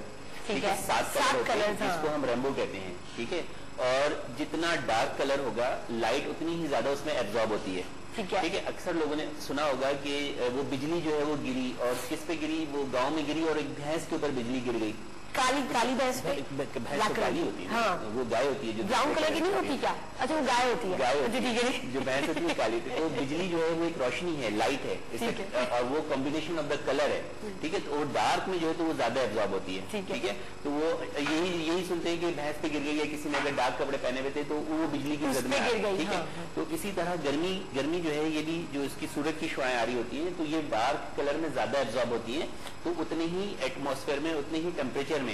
ठीक है, 7 कलर जिसको हम रेनबो कहते हैं। ठीक है, और जितना डार्क कलर होगा, लाइट उतनी ही ज्यादा उसमें एब्जॉर्ब होती है। ठीक है, अक्सर लोगों ने सुना होगा कि वो बिजली जो है वो गिरी, और किस पे गिरी? वो गांव में गिरी और एक भैंस के ऊपर बिजली गिर गई। काली भैंस पे? भैंस तो काली होती है। हाँ, वो गाय होती है जो ब्राउन कलर की नहीं होती क्या? अच्छा, वो गाय होती है। गाय होती है, जो भैंस होती है काली। तो बिजली जो है वो एक रोशनी है, लाइट है, और वो कॉम्बिनेशन ऑफ द कलर है। ठीक है, तो वो डार्क में जो है तो वो ज्यादा एब्जॉर्ब होती है। ठीक है, तो वो यही सुनते हैं कि भैंस पे गिर गई, या किसी ने अगर डार्क कपड़े पहने हुए थे तो वो बिजली की जद में गिर गई। ठीक है, तो इसी तरह गर्मी जो है, ये भी जो इसकी सूरज की शुआएं आ रही होती है, तो ये डार्क कलर में ज्यादा एब्जॉर्ब होती है। तो उतने ही एटमॉस्फेयर में, उतने ही टेम्परेचर में,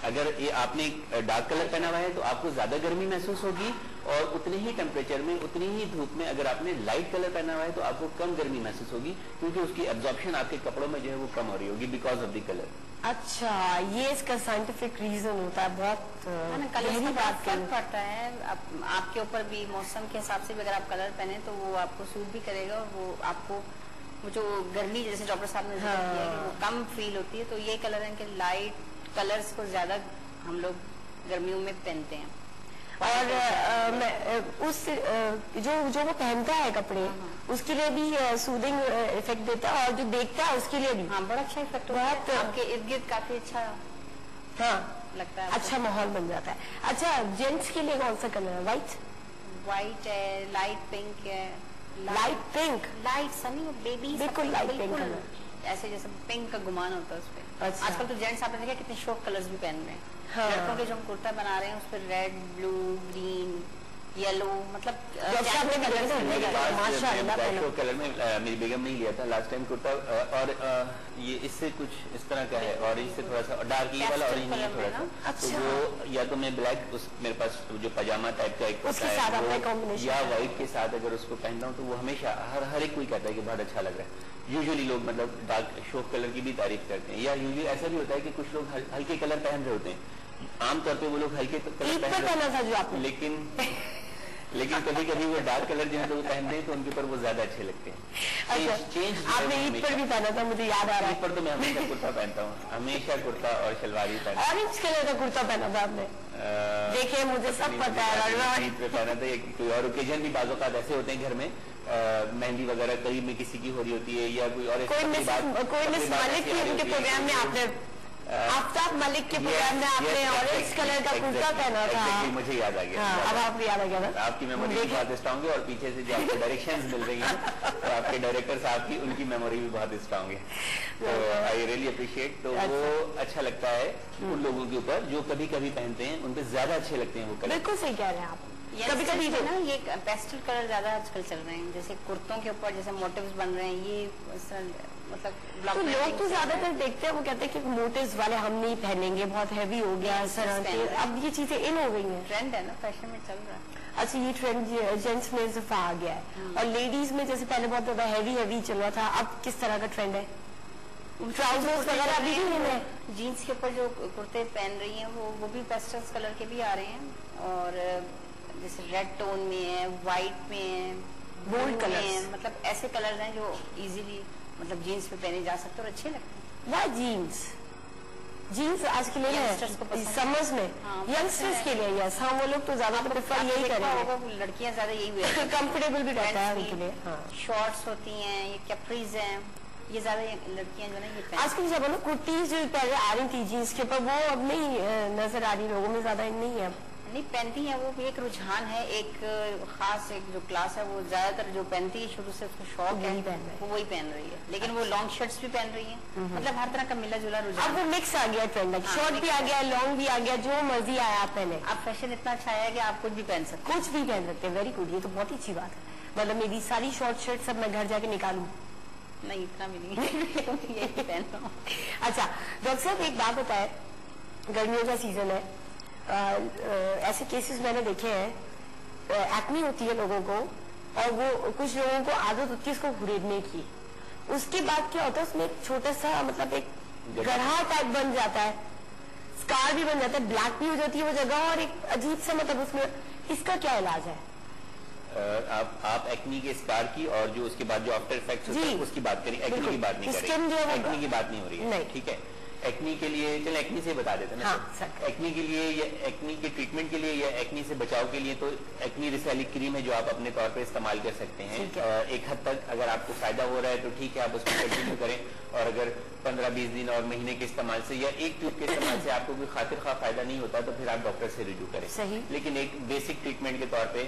अगर ये आपने डार्क कलर पहना हुआ है तो आपको ज्यादा गर्मी महसूस होगी, और उतने ही टेम्परेचर में, उतनी ही धूप में अगर आपने लाइट कलर पहना हुआ है तो आपको कम गर्मी महसूस होगी, क्योंकि उसकी एब्जॉर्प्शन आपके कपड़ों में जो है वो कम हो रही होगी बिकॉज ऑफ द कलर। अच्छा, ये इसका साइंटिफिक रीजन होता है। बहुत कलर का बात फर्क पड़ता है। आपके ऊपर भी मौसम के हिसाब से भी अगर आप कलर पहने तो वो आपको सूट भी करेगा, और वो आपको वो जो गर्मी जैसे डॉक्टर साहब ने जिक्र किया कि वो कम फील होती है, तो ये कलर है कि लाइट कलर्स को ज्यादा हम लोग गर्मियों में पहनते हैं। और उस जो वो पहनता है कपड़े उसके लिए भी सूदिंग इफेक्ट देता है, और जो देखता है उसके लिए भी। हाँ, बड़ा अच्छा इफेक्ट होता है। आपके इर्द गिर्द काफी अच्छा लगता है, अच्छा माहौल बन जाता है। अच्छा, जेंट्स के लिए कौन सा कलर है? व्हाइट है, लाइट पिंक है। Light pink, light Sunny baby, बिल्कुल लाइट पिंक कलर, ऐसे जैसे पिंक का गुमान होता है उस पर। अच्छा। आजकल तो जेंट्स आपने देखा कितने शोक कलर्स भी पहन रहे हैं। हाँ। लड़कों के जो हम कुर्ता बना रहे हैं उस पर रेड, ब्लू, ग्रीन, येलो, मतलब कलर में मेरी बेगम ने लिया था लास्ट टाइम कुर्ता, और ये इससे कुछ इस तरह का है, और इससे थोड़ा सा डार्क ये वाला ऑरेंज नहीं है थोड़ा सा। तो वो या तो मैं ब्लैक, मेरे पास जो पजामा टाइप का एक कुर्ता है, या व्हाइट के साथ अगर उसको पहनता हूँ तो वो हमेशा हर एक कोई कहता है कि बहुत अच्छा लग रहा है। यूजुअली लोग मतलब डार्क शोक कलर की भी तारीफ करते हैं, या यूजुअली ऐसा भी होता है कि कुछ लोग हल्के कलर पहन रहे होते हैं। आमतौर पे वो लोग हल्के कलर पहन रहे हैं, लेकिन कभी कभी वो डार्क कलर जो है तो वो पहनते हैं तो उनके ऊपर वो ज्यादा अच्छे लगते हैं। आपने ईद पर भी पहना था, मुझे याद आ रहा है। ईद पर तो मैं हमेशा कुर्ता पहनता हूँ, हमेशा कुर्ता और शलवार ही पहनता हूँ। ऑरेंज कलर का कुर्ता पहना था आपने? देखिए, मुझे सब पता है। ईद पे पहना था, कोई और ओकेजन भी बाज़ औक़ात ऐसे होते हैं घर में, मेहंदी वगैरह कहीं में किसी की हो रही होती है, या कोई और कोई मिस मालिक की उनके प्रोग्राम में आपने, आफ्ताब मलिक के प्रोग्राम में आपने ऑरेंज कलर का कुर्ता पहना था। मुझे याद आ गया। अब आपको याद आ गया ना? आपकी मेमोरी भी बहुत स्ट्रांग है, और पीछे से जो आपको डायरेक्शंस मिल रही हैं तो आपके डायरेक्टर साहब की उनकी मेमोरी भी बहुत स्ट्रांग है। तो आई रियली अप्रिशिएट। तो वो अच्छा लगता है उन लोगों के ऊपर जो कभी कभी पहनते हैं, उन पे ज्यादा अच्छे लगते हैं वो कलर। बिल्कुल सही कह रहे हैं आप। कभी कभी ना ये पेस्टल कलर ज्यादा आजकल चल रहे हैं, जैसे कुर्तों के ऊपर जैसे मोटिव्स बन रहे हैं, ये मतलब तो लोग तो ज्यादातर देखते हैं, वो कहते हैं कि मोटिव्स वाले हम नहीं पहनेंगे, बहुत हैवी हो गया सर। अब ये चीजें इन हो गई हैं, ट्रेंड है ना, फैशन में चल रहा है। अच्छा, ये ट्रेंड जेंट्स में इजाफा आ गया है, और लेडीज में जैसे पहले बहुत ज्यादा हैवी चल रहा था, अब किस तरह का ट्रेंड है? ट्राउजर्स वगैरह भी है, जीन्स के ऊपर जो कुर्ते पहन रही हैं वो भी पेस्टल कलर के भी आ रहे हैं, और जैसे रेड टोन में है, व्हाइट में है, बोल्ड कलर है, मतलब ऐसे कलर्स हैं जो इजीली मतलब जीन्स पे पहने जा सकते हैं और अच्छे लगते हैं। वाह, जीन्स आज के लिए समर्स में यंगस्टर्स के लिए, यस। हाँ, वो लोग तो ज्यादा प्रेफर यही करेंगे, लड़कियां ज्यादा यही कंफर्टेबल भी रहता है उनके लिए। शॉर्ट्स होती हैं, ये कैप्रीज हैं, ये ज्यादा लड़कियां जो ना ये आजकल जब ना कुर्तीज जो पहले आ रही थी जीन्स के ऊपर, वो अब नहीं नजर आ रही लोगों में, ज्यादा नहीं है, नहीं पहनती है। वो भी एक रुझान है, एक खास एक जो क्लास है वो ज्यादातर जो पहनती है, शुरू से उसको शौक है, वो वही पहन रही है। लेकिन वो लॉन्ग शर्ट्स भी पहन रही है, मतलब हर तरह का मिला जुला रुझान। अब वो मिक्स आ गया ट्रेंड, शॉर्ट भी आ गया, लॉन्ग भी आ गया, जो मर्जी आया आप पहने। अब फैशन इतना अच्छा है कि आप कुछ भी पहन सकते हैं, कुछ भी पहन सकते हैं। वेरी गुड, ये तो बहुत ही अच्छी बात है। मतलब मेरी सारी शॉर्ट शर्ट सब मैं घर जाके निकालूं? नहीं, इतना भी नहीं यही पहन रहा हूँ। अच्छा डॉक्टर साहब, एक बात बताए, गर्मियों का सीजन है, ऐसे केसेस मैंने देखे हैं, एक्ने होती है लोगों को, और वो कुछ लोगों को आदत होती है इसको खरीदने की, उसके बाद क्या होता है उसमें एक छोटा सा मतलब एक गड्ढा टाइप बन जाता है, स्कार भी बन जाता है, ब्लैक भी हो जाती है वो जगह, और एक अजीब सा मतलब उसमें, इसका क्या इलाज है? आप एक्नी के स्कार की और जो उसके बाद जो आफ्टर इफेक्ट्स होते हैं उसकी बात करें, एक्नी की बात नहीं करें, एक्नी की बात नहीं हो रही है, ठीक है। एक्नी के लिए चलो एक्नी से बता देते हैं ना। हाँ, एक्नी के लिए या एक्नी के ट्रीटमेंट के लिए या एक्नी से बचाव के लिए तो एक्नी रिसेलिक क्रीम है जो आप अपने तौर पे इस्तेमाल कर सकते हैं। एक हद तक अगर आपको फायदा हो रहा है तो ठीक है, आप उसको कंटिन्यू करें, और अगर 15-20 दिन और महीने के इस्तेमाल से या एक ट्यूब के इस्तेमाल से आपको कोई खातिर खा फायदा नहीं होता तो फिर आप डॉक्टर से रिव्यू करें। लेकिन एक बेसिक ट्रीटमेंट के तौर पर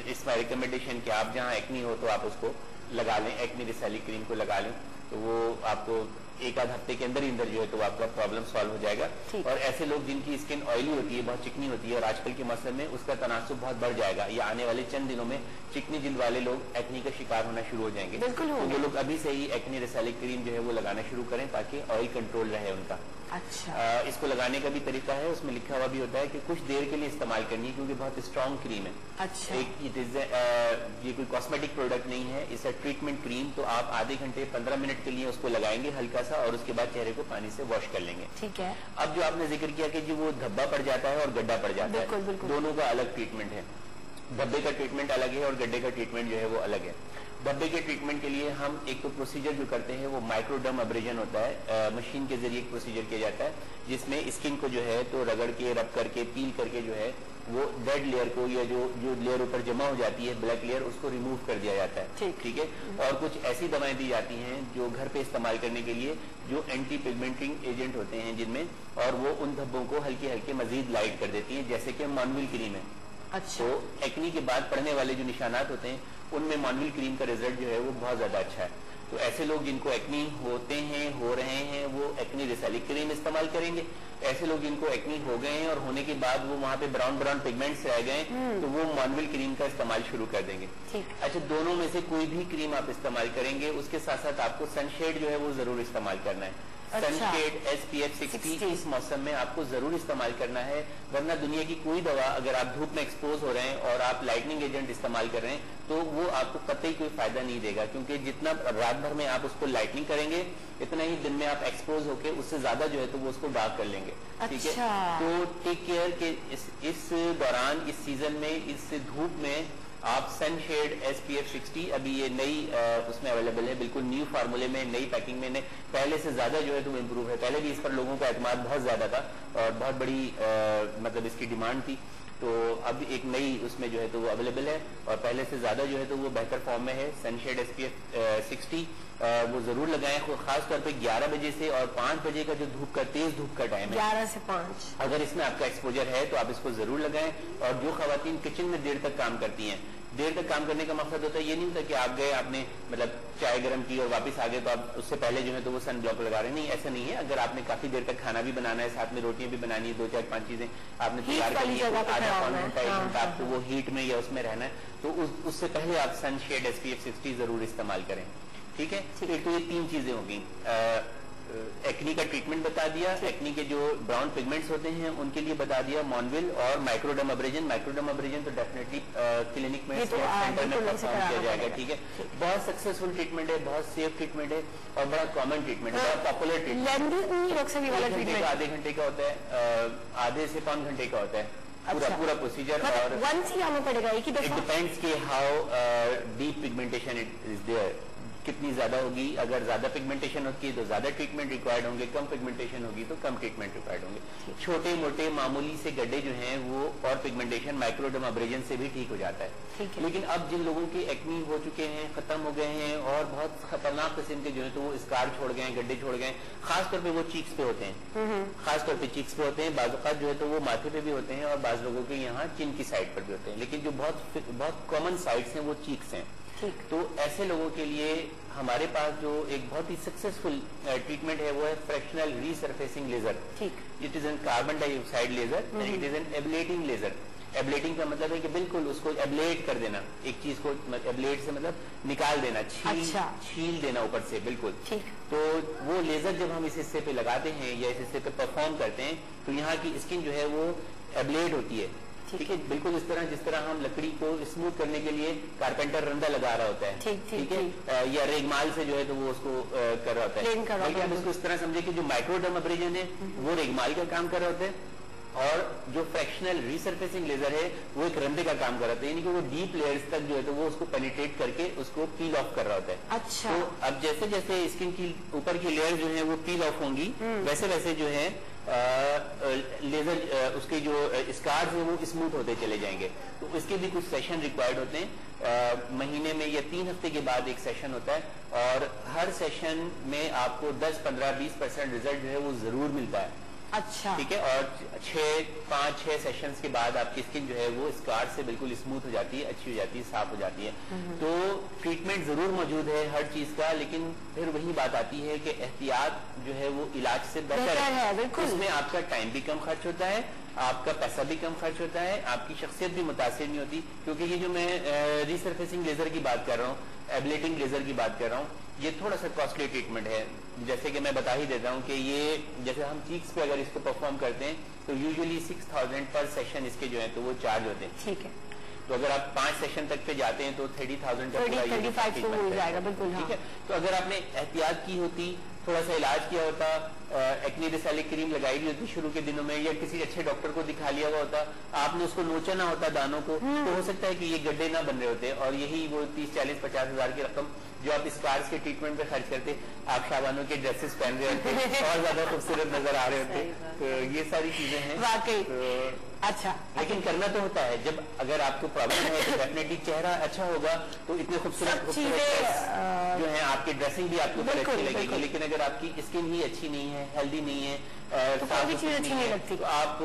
इसमें रिकमेंडेशन कि आप जहाँ एक्नी हो तो आप उसको लगा लें, एक्नी रिसेलिक क्रीम को लगा लें, तो वो आपको एक आध हफ्ते के अंदर ही अंदर जो है तो आपका प्रॉब्लम सॉल्व हो जाएगा। और ऐसे लोग जिनकी स्किन ऑयली होती है, बहुत चिकनी होती है, और आजकल के मौसम में उसका तनासुब बहुत बढ़ जाएगा, या आने वाले चंद दिनों में चिकनी जिल्द वाले लोग एक्नी का शिकार होना शुरू हो जाएंगे, तो वो लोग अभी से ही एक्नी रिसेलिक क्रीम जो है वो लगाना शुरू करें ताकि ऑयल कंट्रोल रहे उनका। अच्छा। इसको लगाने का भी तरीका है, उसमें लिखा हुआ भी होता है कि कुछ देर के लिए इस्तेमाल करनी है क्योंकि बहुत स्ट्रॉन्ग क्रीम है। अच्छा। ये कोई कॉस्मेटिक प्रोडक्ट नहीं है, इट्स अ ट्रीटमेंट क्रीम, तो आप आधे घंटे 15 मिनट के लिए उसको लगाएंगे, हल्का सा, और उसके बाद चेहरे को पानी से वॉश कर लेंगे। ठीक है। अब जो आपने जिक्र किया कि जी वो धब्बा पड़ जाता है और गड्ढा पड़ जाता बिल्कुल, है, बिल्कुल। दोनों का अलग ट्रीटमेंट है। धब्बे का ट्रीटमेंट अलग है और गड्ढे का ट्रीटमेंट जो है वो अलग है। धब्बे के ट्रीटमेंट के लिए हम एक तो प्रोसीजर जो करते हैं वो माइक्रोडर्म अब्रेजन होता है, मशीन के जरिए एक प्रोसीजर किया जाता है, जिसमें स्किन को जो है तो रगड़ के, रब करके, पील करके जो है वो डेड लेयर को या जो लेयर ऊपर जमा हो जाती है ब्लैक लेयर, उसको रिमूव कर दिया जाता है। ठीक है। और कुछ ऐसी दवाएं दी जाती हैं जो घर पे इस्तेमाल करने के लिए, जो एंटी पिगमेंटिंग एजेंट होते हैं जिनमें, और वो उन धब्बों को हल्के हल्के मजीद लाइट कर देती है, जैसे कि मॉनविल क्रीम है। अच्छा। तो एक्नी के बाद पड़ने वाले जो निशानात होते हैं उनमें मॉनविल क्रीम का रिजल्ट जो है वो बहुत ज्यादा अच्छा है। तो ऐसे लोग जिनको एक्नी होते हैं, हो रहे हैं, वो एक्नी रिसेलिक क्रीम इस्तेमाल करेंगे। ऐसे लोग जिनको एक्नी हो गए हैं और होने के बाद वो वहाँ पे ब्राउन ब्राउन पिगमेंट्स रह गए, तो वो मॉनविल क्रीम का इस्तेमाल शुरू कर देंगे। अच्छा, दोनों में से कोई भी क्रीम आप इस्तेमाल करेंगे, उसके साथ साथ आपको सनशेड जो है वो जरूर इस्तेमाल करना है। सनशेड SPF 60 इस मौसम में आपको जरूर इस्तेमाल करना है, वरना दुनिया की कोई दवा अगर आप धूप में एक्सपोज हो रहे हैं और आप लाइटनिंग एजेंट इस्तेमाल कर रहे हैं तो वो आपको कतई कोई फायदा नहीं देगा, क्योंकि जितना रात भर में आप उसको लाइटनिंग करेंगे इतना ही दिन में आप एक्सपोज होके उससे ज्यादा जो है तो वो उसको डार्क कर लेंगे। ठीक है। तो टेक केयर के इस दौरान, इस सीजन में, इस धूप में आप सनशेड SPF 60 अभी ये नई उसमें अवेलेबल है, बिल्कुल न्यू फार्मूले में, नई पैकिंग में, पहले से ज्यादा जो है तो इम्प्रूव है। पहले भी इस पर लोगों का एतमाद बहुत ज्यादा था और बहुत बड़ी मतलब इसकी डिमांड थी, तो अब एक नई उसमें जो है तो वो अवेलेबल है और पहले से ज्यादा जो है तो वो बेहतर फॉर्म में है। सनशेड SPF 60 वो जरूर लगाएं, खास तौर पे 11 बजे से और 5 बजे का जो धूप का, तेज धूप का टाइम है, 11 से 5, अगर इसमें आपका एक्सपोजर है तो आप इसको जरूर लगाएं। और जो खवातीन किचन में देर तक काम करती हैं, देर तक काम करने का मकसद होता है ये नहीं होता कि आप गए, आपने मतलब चाय गर्म की और वापस आ गए तो आप उससे पहले जो है तो वो सन ब्लॉक लगा रहे हैं, नहीं, ऐसा नहीं है। अगर आपने काफी देर तक खाना भी बनाना है, साथ में रोटियां भी बनानी है, 2 4 5 चीजें आपने तैयार करनी है, तो आधा पौना घंटा 1 घंटा आपको वो हीट में या उसमें रहना है, तो उससे पहले आप सनशेड SPF 60 जरूर इस्तेमाल करें। ठीक है। एक तो ये 3 चीजें होगी। एक्नी का ट्रीटमेंट बता दिया, एक्नी के जो ब्राउन पिगमेंट्स होते हैं उनके लिए बता दिया मॉनविल और माइक्रोडर्म अब्रेजन। माइक्रोडर्म अब्रेजन तो डेफिनेटली क्लिनिक में, सेंटर में परफॉर्म किया जाएगा। ठीक है। बहुत सक्सेसफुल ट्रीटमेंट है, बहुत सेफ ट्रीटमेंट है और बड़ा कॉमन ट्रीटमेंट है, बड़ा पॉपुलर ट्रीटमेंट। आधे घंटे का होता है, आधे से 5 घंटे का होता है पूरा प्रोसीजर। और वंस ही आना पड़ेगा, एक ही दफा। इट डिपेंड्स कि how deep pigmentation is there, कितनी ज्यादा होगी। अगर ज्यादा पिगमेंटेशन होती है तो ज्यादा ट्रीटमेंट रिक्वायर्ड होंगे, कम पिगमेंटेशन होगी तो कम ट्रीटमेंट रिक्वायर्ड होंगे। छोटे मोटे मामूली से गड्ढे जो हैं वो और पिगमेंटेशन माइक्रोडर्म अब्रेजन से भी ठीक हो जाता है। लेकिन अब जिन लोगों के एक्नी हो चुके हैं, खत्म हो गए हैं और बहुत खतरनाक किस्म के जो है तो वो स्कार छोड़ गए, गड्ढे छोड़ गए, खासतौर पर वो चीक्स पे होते हैं, खासतौर पर चीक्स पे होते हैं, बाज़ जो है तो वो माथे पे भी होते हैं और बाज लोगों के यहाँ चिन की साइड पर भी होते हैं, लेकिन जो बहुत कॉमन साइड्स हैं वो चीक्स हैं। तो ऐसे लोगों के लिए हमारे पास जो एक बहुत ही सक्सेसफुल ट्रीटमेंट है वो है fractional resurfacing laser. It is an carbon dioxide laser and it is an ablating laser. Ablating का मतलब है कि बिल्कुल उसको एब्लेट कर देना, एक चीज को एब्लेट से मतलब निकाल देना, छील देना ऊपर से, बिल्कुल। तो वो लेजर जब हम इस हिस्से पे लगाते हैं या इस हिस्से पे परफॉर्म करते हैं तो यहाँ की स्किन जो है वो एब्लेट होती है। ठीक है। बिल्कुल इस तरह जिस तरह हम लकड़ी को स्मूथ करने के लिए कारपेंटर रंदा लगा रहा होता है, ठीक है, या रेगमाल से जो है तो वो उसको कर रहा होता है। बल्कि हम इसको इस तरह समझे कि जो माइक्रोडर्म अब्रेजन है वो रेगमाल का काम कर रहा होता है और जो फ्रैक्शनल रीसरफेसिंग लेजर है वो एक रंदे का काम कर रहा है, यानी कि वो डीप लेयर्स तक जो है तो वो उसको पेनिट्रेट करके उसको पील ऑफ कर रहा होता है। अच्छा। तो अब जैसे जैसे स्किन की ऊपर की लेयर जो है वो पील ऑफ होंगी, वैसे वैसे जो है लेजर उसके जो स्कार्स हैं वो स्मूथ होते चले जाएंगे। तो इसके भी कुछ सेशन रिक्वायर्ड होते हैं, महीने में या 3 हफ्ते के बाद एक सेशन होता है और हर सेशन में आपको 10, 15, 20% रिजल्ट जो है वो जरूर मिलता है। अच्छा। ठीक है। और 5-6 सेशंस के बाद आपकी स्किन जो है वो स्कार से बिल्कुल स्मूथ हो जाती है, अच्छी हो जाती है, साफ हो जाती है। तो ट्रीटमेंट जरूर मौजूद है हर चीज का, लेकिन फिर वही बात आती है कि एहतियात जो है वो इलाज से बेहतर है। इसमें आपका टाइम भी कम खर्च होता है, आपका पैसा भी कम खर्च होता है, आपकी शख्सियत भी मुतासिर नहीं होती। क्योंकि ये जो मैं रीसरफेसिंग लेजर की बात कर रहा हूँ, एब्लेटिंग लेजर की बात कर रहा हूँ, ये थोड़ा सा कॉस्टली ट्रीटमेंट है। जैसे कि मैं बता ही देता हूँ कि ये जैसे हम चीक्स पे अगर इसको परफॉर्म करते हैं तो यूजुअली 6000 पर सेशन इसके जो है तो वो चार्ज होते हैं। ठीक है। तो अगर आप 5 सेशन तक पे जाते हैं तो 30,000 तक हो जाएगा, बिल्कुल। ठीक है। तो अगर आपने एहतियात की होती थोड़ा सा इलाज किया होता, एक्नीरिसैलिक क्रीम लगाई हुई होती शुरू के दिनों में, या किसी अच्छे डॉक्टर को दिखा लिया हुआ होता, आपने उसको नोचा ना होता दानों को, तो हो सकता है कि ये गड्ढे ना बन रहे होते। और यही वो 30-40-50 हजार की रकम जो आप स्कार्स के ट्रीटमेंट पे खर्च करते, आप शाबानों के ड्रेसेस पहन रहे होते और ज्यादा खूबसूरत नजर आ रहे होते। तो ये सारी चीजें हैं वाकई। तो, अच्छा, लेकिन करना तो होता है। जब अगर आपको प्रॉब्लम है तो डेफिनेटली चेहरा अच्छा होगा तो इतने खूबसूरत जो है आपकी ड्रेसिंग भी आपको ऊपर अच्छी लगेगी। लेकिन अगर आपकी स्किन ही अच्छी नहीं है, हेल्दी नहीं है, तो कोई भी चीज अच्छी नहीं लगती। तो आप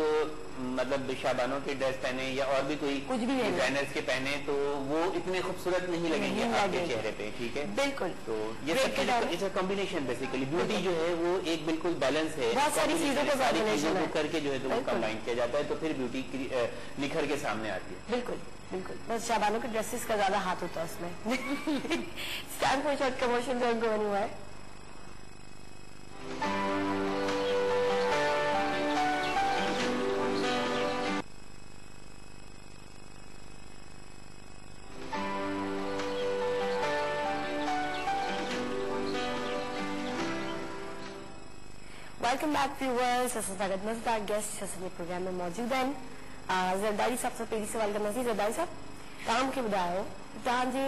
मतलब शाबानों के ड्रेस पहने या और भी कोई कुछ भी डिजाइनर्स के पहने तो वो इतने खूबसूरत नहीं लगेंगे आपके चेहरे पे। ठीक है, बिल्कुल। तो ये सब कॉम्बिनेशन बेसिकली ब्यूटी जो है वो एक बिल्कुल बैलेंस है, बहुत सारी चीजों को करके जो है तो वो कंबाइन किया जाता है, तो फिर ब्यूटी निखर के सामने आती है। बिल्कुल बिल्कुल। बस शाबानों के ड्रेसेस का ज्यादा हाथ होता है उसमें। स्टैंड फॉर शॉर्ट कमर्शियल बनी हुआ है। वेलकम बैक व्यूअर्स, स्वागत मजेदार गेस्ट असांजे प्रोग्राम में मौजूद आहिनि। ज़रदारी साहब सां पहिरीं सवाल कंदासीं। ज़रदारी साहब, तव्हां मूंखे ॿुधायो तव्हांजे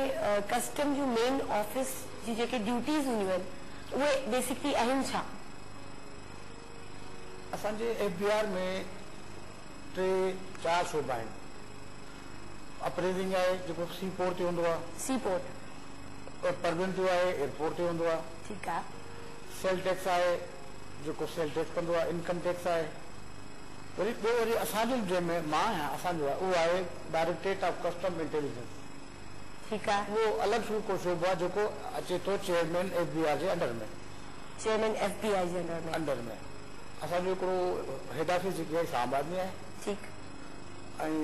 कस्टम जूं मेन ऑफिस जी जेके ड्यूटीज़ हूंदियूं आहिनि उहे बेसिकली आहिनि छा? असांजे एफबीआर में 3-4 शोबा आहिनि। अप्रेजिंग आहे जेको सी पोर्ट ते हूंदो आहे, सी पोर्ट। परमेंटिव आहे एयरपोर्ट ते हूंदो आहे। ठीकु आहे। सेल टैक्स आहे जेको सेल टैक्स कंदो आहे। इनकम टैक्स आहे। वरी ॿियो वरी असांजो जंहिंमें मां आहियां असांजो आहे उहो आहे डायरेक्टरेट ऑफ कस्टम इंटेलिजेंस। ठीकु आहे। उहो अलॻि को शोबो आहे जेको अचे थो चेयरमैन एफबीआर जे अंडर में। चेयरमैन एफबीआई जे अंडर में असांजो हिकिड़ो हेड ऑफिस जेकी आहे इस्लामाबाद में आहे। ठीकु। ऐं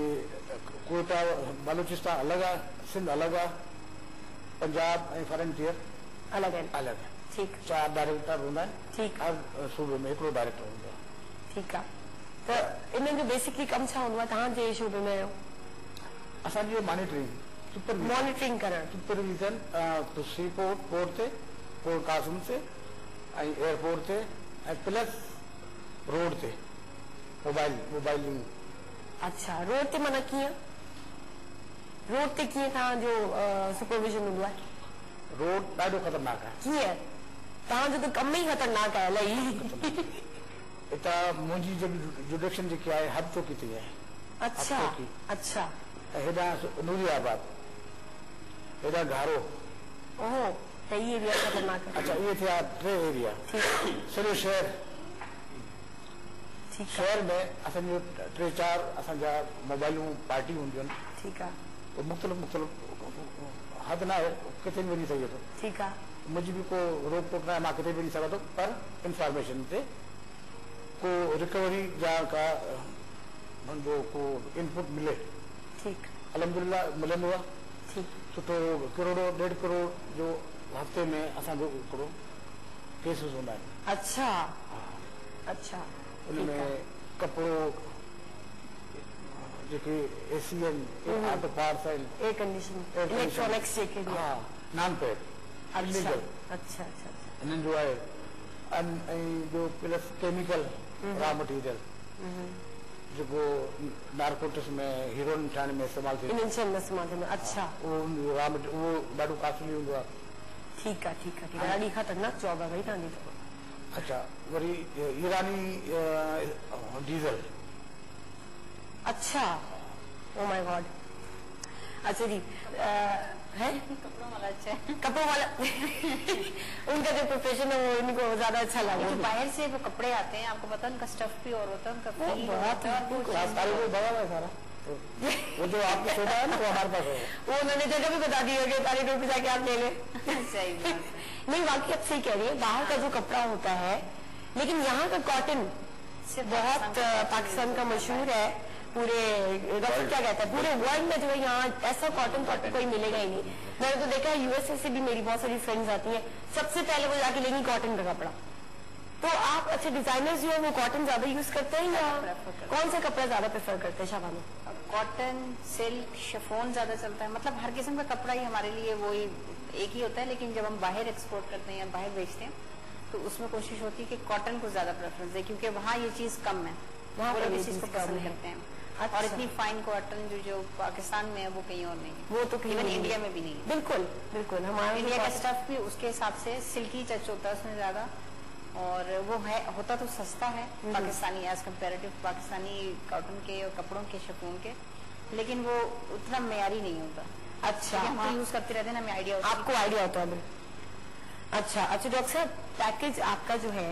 कोटा बलूचिस्तान अलॻि आहे, सिंध अलॻि आहे, पंजाब ऐं फ्रंटियर अलॻि आहिनि। अलॻि आहे। ठीकु। 4 डायरेक्टर हूंदा आहिनि। ठीकु। हर सूबे में हिकिड़ो डायरेक्टर हूंदो आहे। ठीकु आहे। त इन्हनि जो बेसिकली कमु छा हूंदो आहे? तव्हांजे शोबे में आहियो असांजी मॉनिटरिंग मॉनिटरिंग करणु, सुपरविजन सी पोर्ट ते, पोर्ट कासिम ते ऐं एयरपोर्ट ते ऐं प्लस रोड ते मोबाइल। अच्छा, रोड ते माना कीअं? रोड ते कीअं तव्हांजो सुपरविजन हूंदो आहे? रोड ॾाढो ख़तरनाक आहे। कीअं? तव्हांजो त कमु ई ख़तरनाक आहे इलाही। हितां मुंहिंजी जेकी जुडिक्शन जेकी आहे हब चौकी ते आहे। अच्छा अच्छा। ऐं हेॾां नूरियाबाद, हेॾां घारो। ओहो, त इहे एरिया ख़तरनाक आहे। अच्छा, इहे थिया 3 एरिया। सॼो शहर शहर में असांजो 3-4 असांजा मोबाइलूं पार्टी हूंदियूं आहिनि। ठीकु आहे। मुख़्तलिफ़ हद न आहे, किथे बि वञी सघे थो। ठीकु आहे। मुंहिंजी बि को रोक टोक न आहे, मां किथे बि वञी सघां थो, पर इंफॉर्मेशन ते को रिकवरी जा का मुंहिंजो को इनपुट मिले। ठीकु। अलहमदिल्ला मिलंदो आहे। ठीकु। सुठो 1-1.5 करोड़ जो हफ़्ते में असांजो हिकिड़ो केसिस हूंदा आहिनि। अच्छा अच्छा। उनमें कपिड़ो जेके एसी आहिनि, ऑटो पार्ट्स आहिनि, एयर कंडीशन, इलेक्ट्रॉनिक्स जेके बि हा, नॉन पेड इलीगल। अच्छा अच्छा। हिननि जो आहे ऐं जो प्लस केमिकल रॉ मटीरियल जेको नारकोटिक्स में हीरोइन ठाहिण में इस्तेमालु थिए इन्हनि शयुनि में इस्तेमालु थींदो। अच्छा, उहो रॉ मटीरियल उहो ॾाढो कॉस्टली हूंदो आहे। ठीकु आहे ठीकु आहे। ॾाढी ख़तरनाक जॉब आहे भई तव्हांजी। अच्छा, वरी ईरानी डीज़ल। अच्छा, ओ माय गॉड। अच्छा जी, है कपड़ों वाला अच्छा है। कपड़ों वाला उनका जो प्रोफेशन है वो इनको ज्यादा अच्छा लगा। जो बाहर से वो कपड़े आते हैं, आपको पता है उनका स्टफ भी और होता है, उनका फील बहुत होता है, और वो सारे वो बड़ा है सारा। वो जो आपने सोचा है ना वो हमारे पास है। वो उन्होंने जगह भी बता दी है कि तारी टोपी जाके आप ले लें। सही बात है। नहीं, वाकई आप सही कह रही है। बाहर का जो कपड़ा होता है, लेकिन यहाँ का कॉटन बहुत पाकिस्तान का मशहूर है। पूरे क्या कहता है, पूरे वर्ल्ड में जो है यहाँ ऐसा कॉटन तो कोई मिलेगा ही नहीं। मैंने तो देखा है यूएसए से भी मेरी बहुत सारी फ्रेंड्स आती हैं, सबसे पहले वो जाके लेंगी कॉटन का कपड़ा। तो आप अच्छे डिजाइनर्स जो है वो कॉटन ज्यादा यूज करते हैं या कौन सा कपड़ा ज्यादा प्रेफर करते हैं शाबानो? कॉटन, सिल्क, शिफॉन ज्यादा चलता है। मतलब हर किस्म का कपड़ा ही हमारे लिए वही एक ही होता है, लेकिन जब हम बाहर एक्सपोर्ट करते हैं या बाहर बेचते हैं तो उसमें कोशिश होती है कि कॉटन को ज्यादा प्रेफरेंस दे, क्योंकि वहाँ ये चीज कम है, वहाँ वो पर लोग ये इस चीज चीज़ को कम पसंद है। करते हैं। अच्छा। और इतनी फाइन कॉटन जो पाकिस्तान में है वो कहीं और नहीं है, वो तो कहीं इवन नहीं इंडिया है। में भी नहीं है। बिल्कुल बिल्कुल, हमारा इंडिया का स्टफ भी उसके हिसाब से सिल्की टच होता है उसमें ज्यादा, और वो है होता तो सस्ता है Pakistani as comparative Pakistani cotton के और कपड़ों के शकून के, लेकिन वो उतना मेयारी नहीं होता। अच्छा, हम तो यूज करते रहते हैं ना, हमें आइडिया होता है। आपको आइडिया होता है। अच्छा अच्छा डॉक्टर साहब, पैकेज आपका जो है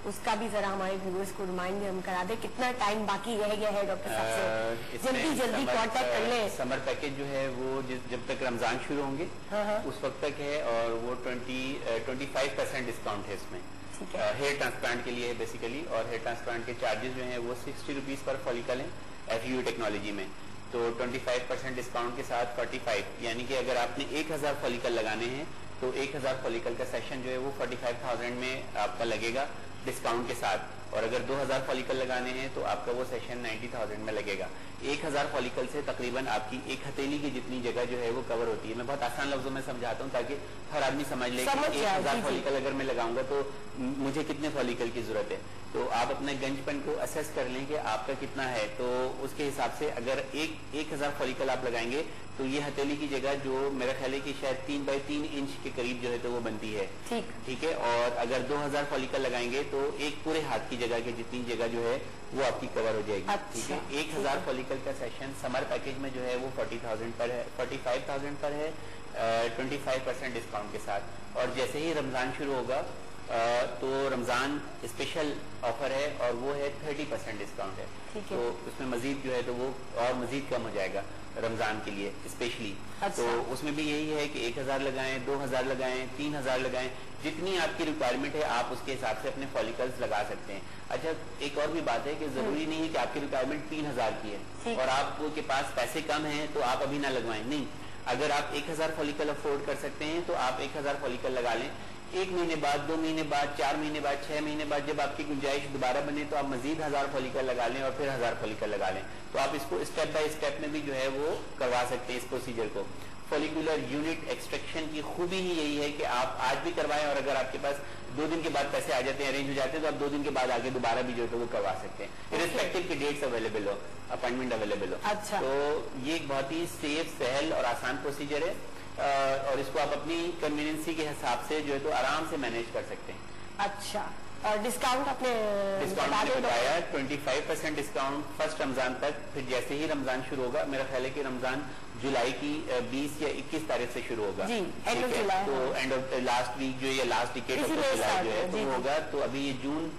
उसका भी जरा हमारे व्यूअर्स को रिमाइंड हम करा दे, कितना टाइम बाकी रह गया है डॉक्टर साहब से, जल्दी जल्दी कांटेक्ट कर ले। समर पैकेज जो है वो जब तक रमजान शुरू होंगे उस वक्त तक है, और वो 25% डिस्काउंट है इसमें। हेयर ट्रांसप्लांट के लिए बेसिकली, और हेयर ट्रांसप्लांट के चार्जेस जो हैं वो 60 रुपीज पर फॉलिकल है FUE टेक्नोलॉजी में। तो 25% डिस्काउंट के साथ 45, यानी कि अगर आपने 1000 फॉलिकल लगाने हैं तो 1000 फॉलिकल का सेशन जो है वो 45,000 में आपका लगेगा डिस्काउंट के साथ, और अगर 2000 फॉलिकल लगाने हैं तो आपका वो सेशन 90,000 में लगेगा। 1000 फॉलिकल से तकरीबन आपकी एक हथेली की जितनी जगह जो है वो कवर होती है। मैं बहुत आसान लफ्जों में समझाता हूँ ताकि हर आदमी समझ ले कि 1000 फॉलिकल अगर मैं लगाऊंगा तो मुझे कितने फॉलिकल की जरूरत है। तो आप अपने गंजपन को असेस कर लें कि आपका कितना है, तो उसके हिसाब से अगर 1000 फॉलिकल आप लगाएंगे तो ये हथेली की जगह जो मेरा ख्याल है कि शायद 3 बाई 3 इंच के करीब जो है तो वो बनती है। ठीक है, और अगर 2000 फॉलिकल लगाएंगे तो एक पूरे हाथ की जगह की जितनी जगह जो है वो आपकी कवर हो जाएगी। ठीक है, 1000 फॉलिकल का सेशन समर पैकेज में जो है वो 40,000 पर है, 45,000 पर है 25% डिस्काउंट के साथ। और जैसे ही रमजान शुरू होगा तो रमजान स्पेशल ऑफर है और वो है 30% डिस्काउंट है। तो उसमें मजीद जो है तो वो और मजीद कम हो जाएगा रमजान के लिए स्पेशली। तो उसमें भी यही है कि 1000 लगाएं, 2000 लगाएं, 3000 लगाएं, जितनी आपकी रिक्वायरमेंट है आप उसके हिसाब से अपने फॉलिकल्स लगा सकते हैं। अच्छा, एक और भी बात है कि जरूरी नहीं है कि आपकी रिक्वायरमेंट 3000 की है और आपके पास पैसे कम हैं तो आप अभी ना लगवाएं। नहीं, अगर आप 1000 फॉलिकल अफोर्ड कर सकते हैं तो आप 1000 फॉलिकल लगा लें। 1 महीने बाद, 2 महीने बाद, 4 महीने बाद, 6 महीने बाद जब आपकी गुंजाइश दोबारा बने तो आप मजीद 1000 फॉलिकल लगा लें और फिर 1000 फॉलिकल लगा लें। तो आप इसको स्टेप बाय स्टेप में भी जो है वो करवा सकते हैं इस प्रोसीजर को। फॉलिकुलर यूनिट एक्सट्रैक्शन की खूबी ही यही है कि आप आज भी करवाएं और अगर आपके पास 2 दिन के बाद पैसे आ जाते हैं, अरेंज हो जाते हैं, तो आप 2 दिन के बाद आगे दोबारा भी जो है तो वो करवा सकते हैं, इर्रिस्पेक्टिव की डेट्स अवेलेबल हो, अपॉइंटमेंट अवेलेबल हो। अच्छा। तो ये एक बहुत ही सेफ, सहल और आसान प्रोसीजर है और इसको आप अपनी कन्वीनियंसी के हिसाब से जो है तो आराम से मैनेज कर सकते हैं। अच्छा, और डिस्काउंट आपने बताया 25% डिस्काउंट फर्स्ट रमजान तक, फिर जैसे ही रमजान शुरू होगा, मेरा ख्याल है कि रमजान जुलाई की 20 या 21 तारीख से शुरू होगा। जी, एंड ऑफ जुलाई, तो एंड ऑफ लास्ट वीक जो या लास्ट डिकेड ऑफ जुलाई जो है तो होगा। तो अभी ये जून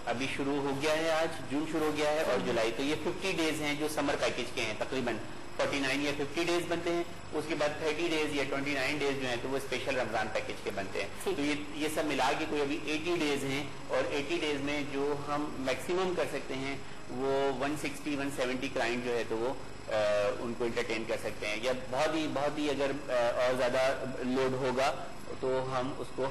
अभी शुरू हो गया है, आज जून शुरू हो गया है और जुलाई, तो ये 50 डेज हैं जो समर पैकेज के हैं, तकरीबन 49 या 50 डेज बनते हैं। उसके बाद 30 डेज या 29 डेज जो हैं तो वो स्पेशल रमजान पैकेज के बनते हैं। तो ये सब मिला के कोई अभी 80 डेज हैं और 80 डेज में जो हम मैक्सिमम कर सकते हैं वो 160-170 क्लाइंट जो है तो वो उनको एंटरटेन कर सकते हैं, या बहुत ही अगर और ज्यादा लोड होगा तो हम उसको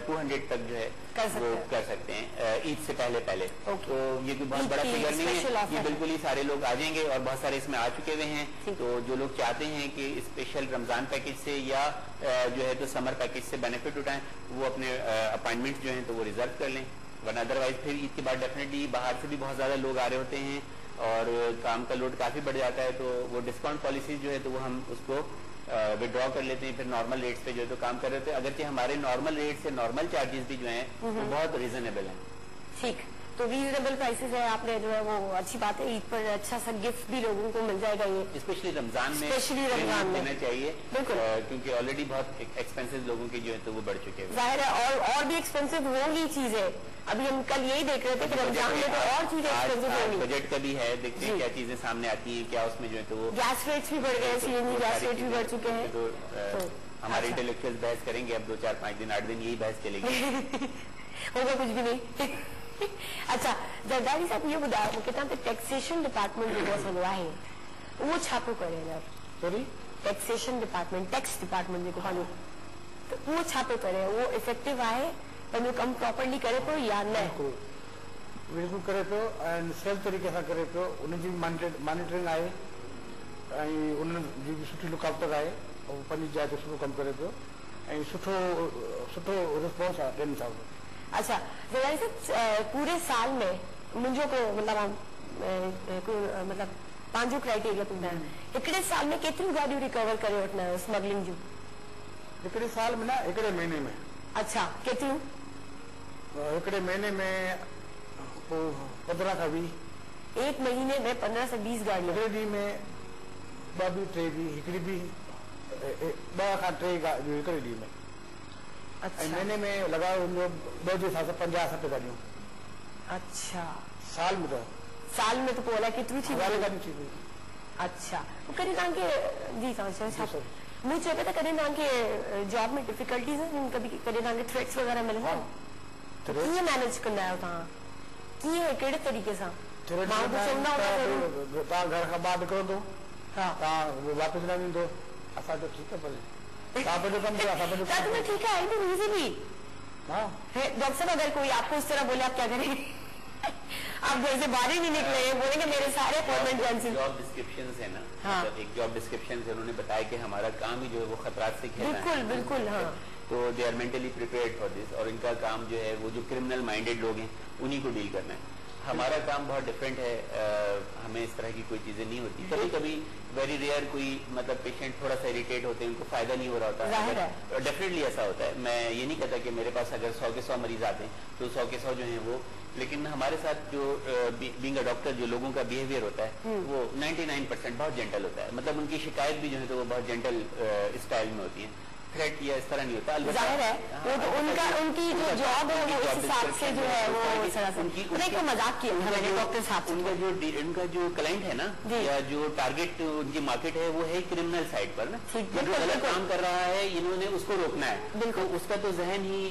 200 तक जो है वो कर सकते हैं ईद से पहले। तो ये कोई बहुत बड़ा फिगर नहीं है, ये बिल्कुल ही सारे लोग आ जाएंगे और बहुत सारे इसमें आ चुके हुए हैं। तो जो लोग चाहते हैं कि स्पेशल रमजान पैकेज से या जो है तो समर पैकेज से बेनिफिट उठाएं, वो अपने अपॉइंटमेंट जो है तो वो रिजर्व कर लें, वरना अदरवाइज फिर ईद के बाद डेफिनेटली बाहर से भी बहुत ज्यादा लोग आ रहे होते हैं और काम का लोड काफी बढ़ जाता है। तो वो डिस्काउंट पॉलिसी जो है तो वो हम उसको विड्रॉ कर लेते हैं, फिर नॉर्मल रेट्स पे जो है तो काम कर रहे थे, अगर कि हमारे नॉर्मल रेट से नॉर्मल चार्जेस भी जो हैं वो बहुत रीजनेबल हैं। ठीक, तो रीजनेबल प्राइसेस है, आपने जो है वो अच्छी बात है, ईद पर अच्छा सा गिफ्ट भी लोगों को मिल जाएगा, ये स्पेशली रमजान में देना चाहिए क्योंकि ऑलरेडी बहुत एक्सपेंसिव लोगों के जो है तो वो बढ़ चुके हैं। जाहिर है और भी एक्सपेंसिव होंगी चीजें, अभी हम कल यही देख रहे थे कि रमजान में तो और चीजें एक्सपेंसिव होंगी। बजट का भी है, देखते हैं क्या चीजें सामने आती है, क्या उसमें जो है तो वो गैस रेट्स भी बढ़ गए, सीएनजी गैस रेट भी बढ़ चुके हैं। तो हमारे इंटेलेक्चुअल्स बहस करेंगे अब 2, 4, 5 दिन, 8 दिन यही बहस चलेगी। होगा कुछ भी नहीं। अच्छा जरदारी साहब ये बताया वो कितना टैक्सेशन डिपार्टमेंट जो असल आहे वो छापो करे ना, sorry taxation department, tax department जेको पंहिंजो, तो वो छापो करे, वो इफेक्टिव आहे, पंहिंजो कम प्रॉपरली करे पियो या न? बिल्कुल करे पियो ऐं सही तरीक़े सां करे पियो, उनजी मॉनिटरिंग आहे ऐं उन्हनि जी बि सुठी लुक आफ्टर आहे, पंहिंजी जाइ ते सुठो कमु करे पियो ऐं सुठो सुठो रिस्पॉन्स आहे ॾियनि था। अच्छा ज़रदारी साहब पूरे साल में मुंहिंजो को मतलब पंहिंजो क्राइटेरिया ॿुधायां, हिकिड़े साल में केतिरियूं गाॾियूं रिकवर करे वठंदा आहियो स्मगलिंग जूं? हिकिड़े साल में न, हिकिड़े महीने में। अच्छा केतिरियूं? हिकिड़े महीने में 15 खां 20। एक महीने में 15 से 20 गाड़ियां? हिकिड़े ॾींहं में 2 भी 3 भी, हिकिड़ी भी 2 खां 3 गाॾियूं हिकिड़े ॾींहं में। अच्छा महीने में लगाओ 2 जे हिसाब सां 50-60 गाॾियूं। अच्छा साल में तो साल में तो पोला केतिरियूं थी? गाॾियूं थी वई। अच्छा कॾहिं तव्हांखे जी तव्हां मूं चयो त कॾहिं तव्हांखे जॉब में डिफिकल्टीज़ आहिनि, कॾहिं तव्हांखे थ्रेट्स वग़ैरह मिलंदा आहिनि? कीअं मैनेज कंदा आहियो तव्हां, कीअं कहिड़े तरीक़े सां? माण्हू त चवंदा हूंदा तव्हां घर खां ॿाहिरि निकिरंदो, हा तव्हां वापसि न ईंदो, असांजो ठीकु आहे भले, तव्हां पंहिंजो कमु कयो, असां पंहिंजो कमु कयो। ठीक है एकदम इजीली। हाँ डॉक्टर साहब अगर कोई आपको इस तरह बोले आप क्या करेंगे? आप घर से बाहर ही नहीं निकले, बोलेंगे मेरे सारे अपॉइंटमेंट कैंसिल। जॉब डिस्क्रिप्शन है ना, हाँ। मतलब एक जॉब डिस्क्रिप्शन से उन्होंने बताया कि हमारा काम ही जो है वो खतरात से खेलना बिल्कुल है। बिल्कुल हाँ। तो they are mentally prepared for this, और इनका काम जो है वो जो क्रिमिनल माइंडेड लोग हैं उन्हीं को डील करना है। हमारा काम बहुत डिफरेंट है, हमें इस तरह की कोई चीजें नहीं होती। कभी कभी वेरी रेयर कोई मतलब पेशेंट थोड़ा सा इरिटेट होते हैं, उनको फायदा नहीं हो रहा होता, डेफिनेटली ऐसा होता है। मैं ये नहीं कहता कि मेरे पास अगर 100 के 100 मरीज आते हैं तो 100 के 100 जो हैं वो, लेकिन हमारे साथ जो बीइंग अ डॉक्टर जो लोगों का बिहेवियर होता है वो 99% बहुत जेंटल होता है। मतलब उनकी शिकायत भी जो है तो वो बहुत जेंटल स्टाइल में होती है। थ्रेट या इस तरह नहीं होता। जाहिर है वो तो उनकी जो जॉब है वो उस हिसाब से जो है वो इस तरह से उनकी मजाक किया था मैंने डॉक्टर साहब। उनका जो क्लाइंट है ना या जो टारगेट उनकी मार्केट है वो है क्रिमिनल साइड पर ना, जो गलत काम कर रहा है इन्होंने उसको रोकना है, बिल्कुल उसका तो जहन ही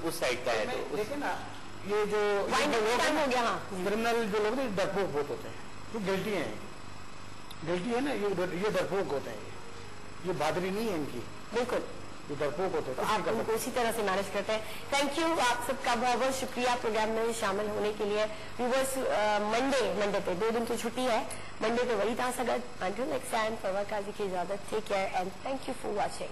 उस साइड का है। तो देखिए ना ये जो टाइम हो गया, हाँ क्रिमिनल जो लोग डरपोक बहुत होते हैं, जो गिल्टी है ना, ये डरपोक होते हैं, ये बहादुरी नहीं है इनकी, बिल्कुल ये डरपोक होते हैं। तो आप उनको इसी तरह से मैनेज करते हैं। थैंक यू, आप सबका बहुत बहुत शुक्रिया प्रोग्राम में शामिल होने के लिए। व्यूअर्स मंडे पे 2 दिन की छुट्टी है, मंडे पे वही था सगत। Until next time Farwa Qazi की इजाजत, take care and thank you for watching.